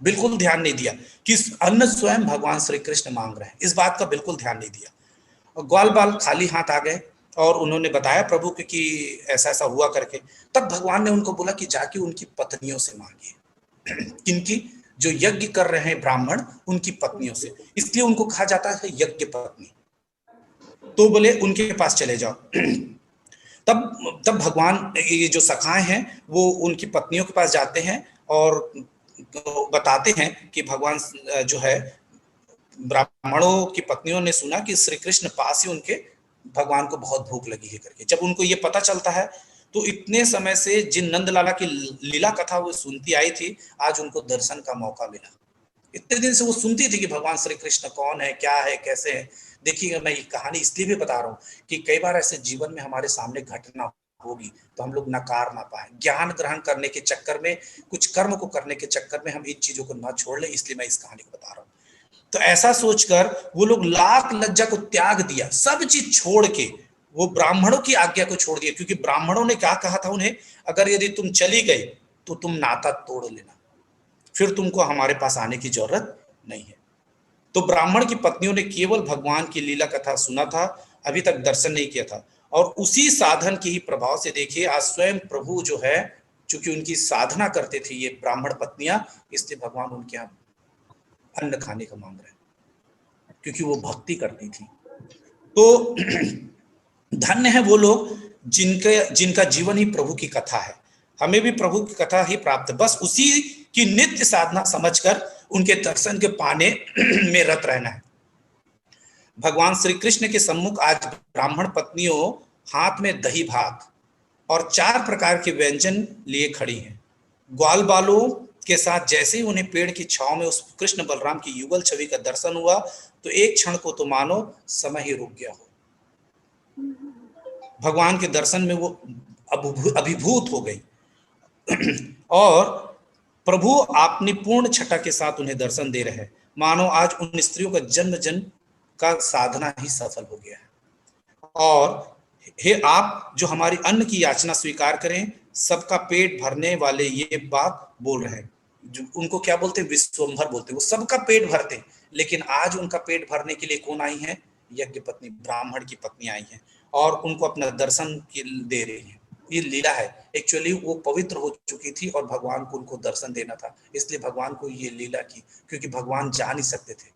बिल्कुल ध्यान नहीं दिया कि अन्न स्वयं भगवान श्री कृष्ण मांग रहे हैं, इस बात का बिल्कुल ध्यान नहीं दिया। और ग्वाल बाल खाली हाथ आ गए और उन्होंने बताया प्रभु को कि ऐसा ऐसा हुआ करके। तब भगवान ने उनको बोला कि जाके उनकी पत्नियों से मांगिए। किनकी? जो यज्ञ कर रहे हैं ब्राह्मण, उनकी पत्नियों से, इसलिए उनको कहा जाता है यज्ञ पत्नी। तो बोले उनके पास चले जाओ। तब भगवान, ये जो सखाए हैं वो उनकी पत्नियों के पास जाते हैं और बताते हैं कि भगवान जो है, ब्राह्मणों की पत्नियों ने सुना कि श्री कृष्ण पास ही उनके भगवान को बहुत भूख लगी है करके। जब उनको ये पता चलता है तो इतने समय से जिन नंद लाला की लीला कथा वो सुनती आई थी, आज उनको दर्शन का मौका मिला। इतने दिन से वो सुनती थी कि भगवान श्री कृष्ण कौन है, क्या है, कैसे है। देखिएगा, मैं ये कहानी इसलिए भी बता रहा हूँ कि कई बार ऐसे जीवन में हमारे सामने घटना होगी तो हम लोग नकार ना पाए। ज्ञान ग्रहण करने के चक्कर में, कुछ कर्म को करने के चक्कर में हम इन चीजों को ना छोड़ लें, इसलिए मैं इस कहानी को बता रहा हूँ। तो ऐसा सोचकर वो लोग लाख लज्जा को त्याग दिया, सब चीज छोड़ के वो ब्राह्मणों की आज्ञा को छोड़ दिया, क्योंकि ब्राह्मणों ने क्या कहा था उन्हें, अगर यदि तुम चली गई तो तुम नाता तोड़ लेना, फिर तुमको हमारे पास आने की जरूरत नहीं है। तो ब्राह्मण की पत्नियों ने केवल भगवान की लीला कथा सुना था, अभी तक दर्शन नहीं किया था, और उसी साधन के ही प्रभाव से देखिए आज स्वयं प्रभु जो है, चूंकि उनकी साधना करते थे ये ब्राह्मण पत्नियां, इसलिए भगवान उनके यहाँ अन्न खाने का मांग रहे, क्योंकि वो भक्ति करती थी। तो धन्य है वो लोग जिनका जीवन ही प्रभु की कथा है। हमें भी प्रभु की कथा ही प्राप्त है, बस उसी की नित्य साधना समझकर उनके दर्शन के पाने में रत रहना है। भगवान श्री कृष्ण के सम्मुख आज ब्राह्मण पत्नियों हाथ में दही भात और 4 प्रकार के व्यंजन लिए खड़ी हैं। ग्वाल बालों के साथ जैसे ही उन्हें पेड़ की छांव में उस कृष्ण बलराम की युगल छवि का दर्शन हुआ तो एक क्षण को तो मानो समय ही रुक गया हो। भगवान के दर्शन में वो अभिभूत हो गई और प्रभु अपनी पूर्ण छटा के साथ उन्हें दर्शन दे रहे हैं, मानो आज उन स्त्रियों का जन्म का साधना ही सफल हो गया है। और हे आप जो हमारी अन्न की याचना स्वीकार करें, सबका पेट भरने वाले ये बात बोल रहे हैं। जो उनको क्या बोलते हैं, विश्वम्भर बोलते हैं, वो सबका पेट भरते हैं। लेकिन आज उनका पेट भरने के लिए कौन आई है? यज्ञ पत्नी, ब्राह्मण की पत्नी आई है और उनको अपना दर्शन दे रही है। ये लीला है। एक्चुअली वो पवित्र हो चुकी थी और भगवान को उनको दर्शन देना था, इसलिए भगवान को ये लीला की, क्योंकि भगवान जा नहीं सकते थे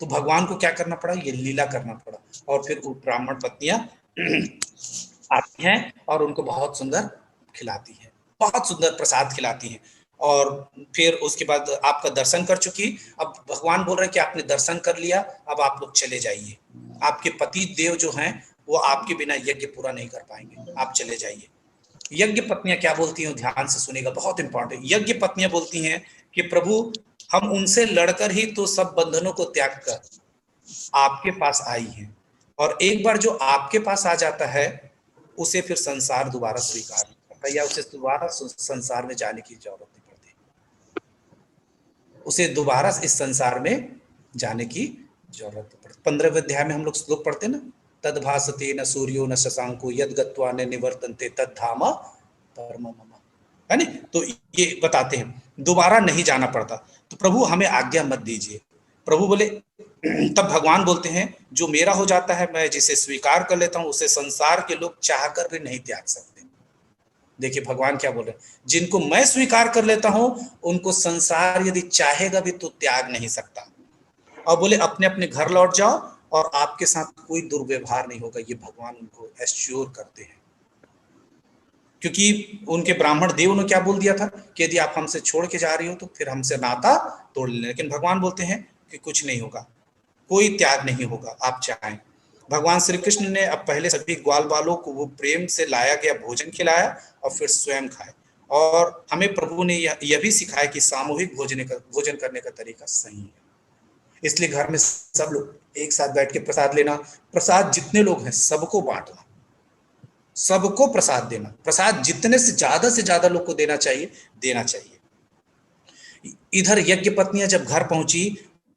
तो भगवान को क्या करना पड़ा? ये लीला करना पड़ा। और फिर वो ब्राह्मण पत्नियां आती हैं और उनको बहुत सुंदर खिलाती हैं, बहुत सुंदर प्रसाद खिलाती हैं। और फिर उसके बाद आपका दर्शन कर चुकी, अब भगवान बोल रहे हैं कि आपने दर्शन कर लिया, अब आप लोग चले जाइए। आपके पति देव जो हैं वो आपके बिना यज्ञ पूरा नहीं कर पाएंगे, आप चले जाइए। यज्ञ पत्नियां क्या बोलती हैं, ध्यान से सुनेगा, बहुत इंपॉर्टेंट। यज्ञ पत्नियां बोलती हैं कि प्रभु हम उनसे लड़कर ही तो सब बंधनों को त्याग कर आपके पास आई हैं, और एक बार जो आपके पास आ जाता है उसे फिर संसार दोबारा स्वीकार नहीं करता, या उसे दोबारा संसार में जाने की जरूरत नहीं पड़ती, उसे दोबारा इस संसार में जाने की जरूरत नहीं पड़ती। 15वें अध्याय में हम लोग श्लोक पढ़ते ना, तद भासते न सूर्यो न शशांको यद गत्वा न निवर्तन्ते तद धाम परम मम, है नी? तो ये बताते हैं दोबारा नहीं जाना पड़ता। तो प्रभु हमें आज्ञा मत दीजिए। प्रभु बोले, तब भगवान बोलते हैं जो मेरा हो जाता है, मैं जिसे स्वीकार कर लेता हूं उसे संसार के लोग चाहकर भी नहीं त्याग सकते। देखिए भगवान क्या बोल रहे हैं, जिनको मैं स्वीकार कर लेता हूं उनको संसार यदि चाहेगा भी तो त्याग नहीं सकता। और बोले अपने अपने घर लौट जाओ और आपके साथ कोई दुर्व्यवहार नहीं होगा। ये भगवान उनको एश्योर करते हैं, क्योंकि उनके ब्राह्मण देव ने क्या बोल दिया था कि यदि आप हमसे छोड़ के जा रही हो तो फिर हमसे नाता तोड़ लेना। लेकिन भगवान बोलते हैं कि कुछ नहीं होगा, कोई त्याग नहीं होगा, आप चाहें। भगवान श्री कृष्ण ने अब पहले सभी ग्वाल बालों को वो प्रेम से लाया गया भोजन खिलाया और फिर स्वयं खाए। और हमें प्रभु ने यह भी सिखाया कि सामूहिक भोजन करने का तरीका सही है। इसलिए घर में सब लोग एक साथ बैठ के प्रसाद लेना, प्रसाद जितने लोग हैं सबको बांटना, सबको प्रसाद देना, प्रसाद जितने से ज्यादा लोग को देना चाहिए। इधर यज्ञ पत्नियां जब घर पहुंची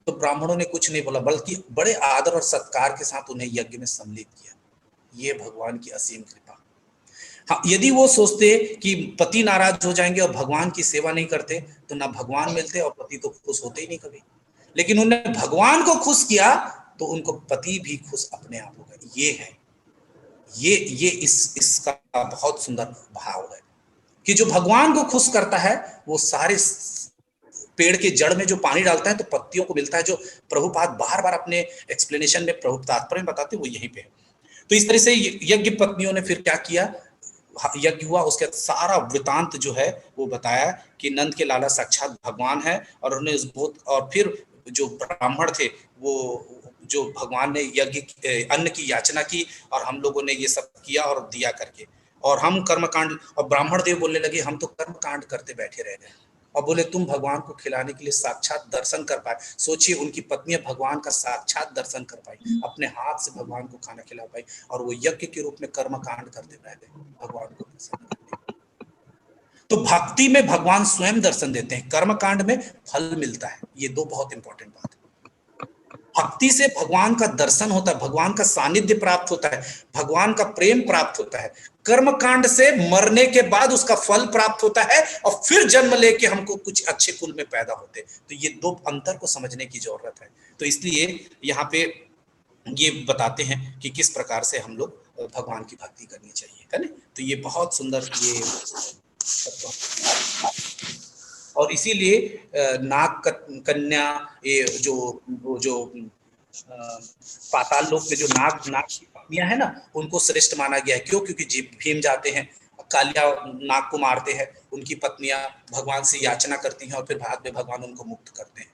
तो ब्राह्मणों ने कुछ नहीं बोला, बल्कि बड़े आदर और सत्कार के साथ उन्हें यज्ञ में सम्मिलित किया। ये भगवान की असीम कृपा। हाँ, यदि वो सोचते कि पति नाराज हो जाएंगे और भगवान की सेवा नहीं करते तो ना भगवान मिलते और पति तो खुश होते ही नहीं कभी। लेकिन उन्होंने भगवान को खुश किया तो उनको पति भी खुश अपने आप होगा। ये है, ये इसका बहुत सुंदर भाव है कि जो भगवान को खुश करता है वो सारे पेड़ के जड़ में जो पानी डालता है तो पत्तियों को मिलता है। जो प्रभुपाद बार बार अपने एक्सप्लेनेशन में तात्पर्य में बताते वो यहीं पे है। तो इस तरह से यज्ञ पत्नियों ने फिर क्या किया, यज्ञ हुआ, उसके सारा वृतांत जो है वो बताया कि नंद के लाला साक्षात भगवान है। और उन्होंने और फिर जो ब्राह्मण थे वो जो भगवान ने यज्ञ अन्न की याचना की और हम लोगों ने ये सब किया और दिया करके, और हम कर्मकांड, और ब्राह्मण देव बोलने लगे हम तो कर्मकांड करते बैठे रह गए। और बोले तुम भगवान को खिलाने के लिए साक्षात दर्शन कर पाए। सोचिए उनकी पत्नियां भगवान का साक्षात दर्शन कर पाई, अपने हाथ से भगवान को खाना खिला पाई, और वो यज्ञ के रूप में कर्मकांड करते रह गए भगवान को दर्शन करने। तो भक्ति में भगवान स्वयं दर्शन देते हैं, कर्मकांड में फल मिलता है। ये दो बहुत इंपॉर्टेंट बात है। भक्ति से भगवान का दर्शन होता है, भगवान का सानिध्य प्राप्त होता है, भगवान का प्रेम प्राप्त होता है। कर्मकांड से मरने के बाद उसका फल प्राप्त होता है और फिर जन्म लेके हमको कुछ अच्छे कुल में पैदा होते। तो ये दो अंतर को समझने की जरूरत है। तो इसलिए यहाँ पे ये बताते हैं कि किस प्रकार से हम लोग भगवान की भक्ति करनी चाहिए, है ना? तो ये बहुत सुंदर ये, और इसीलिए नाग कन्या, ये जो पाताल लोक में जो नाग की पत्नियां है ना, उनको श्रेष्ठ माना गया है। क्यों? क्योंकि भीम जाते हैं, कालिया नाग को मारते हैं, उनकी पत्नियां भगवान से याचना करती हैं और फिर बाद में भगवान उनको मुक्त करते हैं।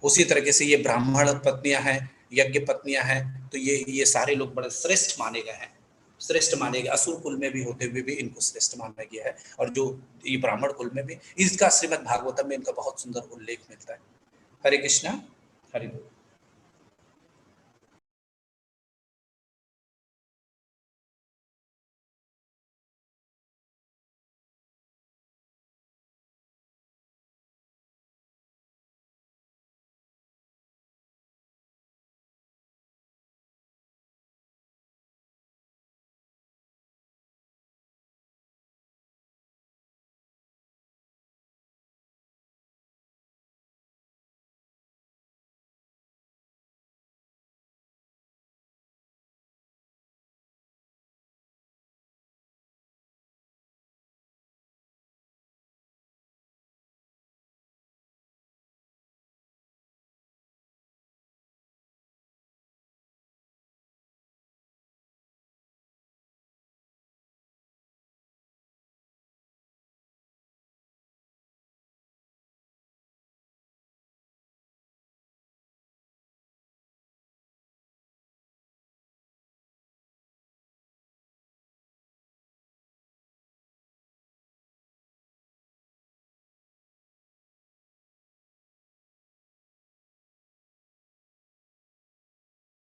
उसी तरीके से ये ब्राह्मण पत्नियां हैं, यज्ञ पत्नियां हैं, तो ये सारे लोग बड़े श्रेष्ठ माने गए हैं, श्रेष्ठ माने गए। असुर कुल में भी होते हुए भी इनको श्रेष्ठ माना गया है। और जो ये ब्राह्मण कुल में भी, इसका श्रीमद् भागवतम में इनका बहुत सुंदर उल्लेख मिलता है। हरे कृष्णा, हरि बोल।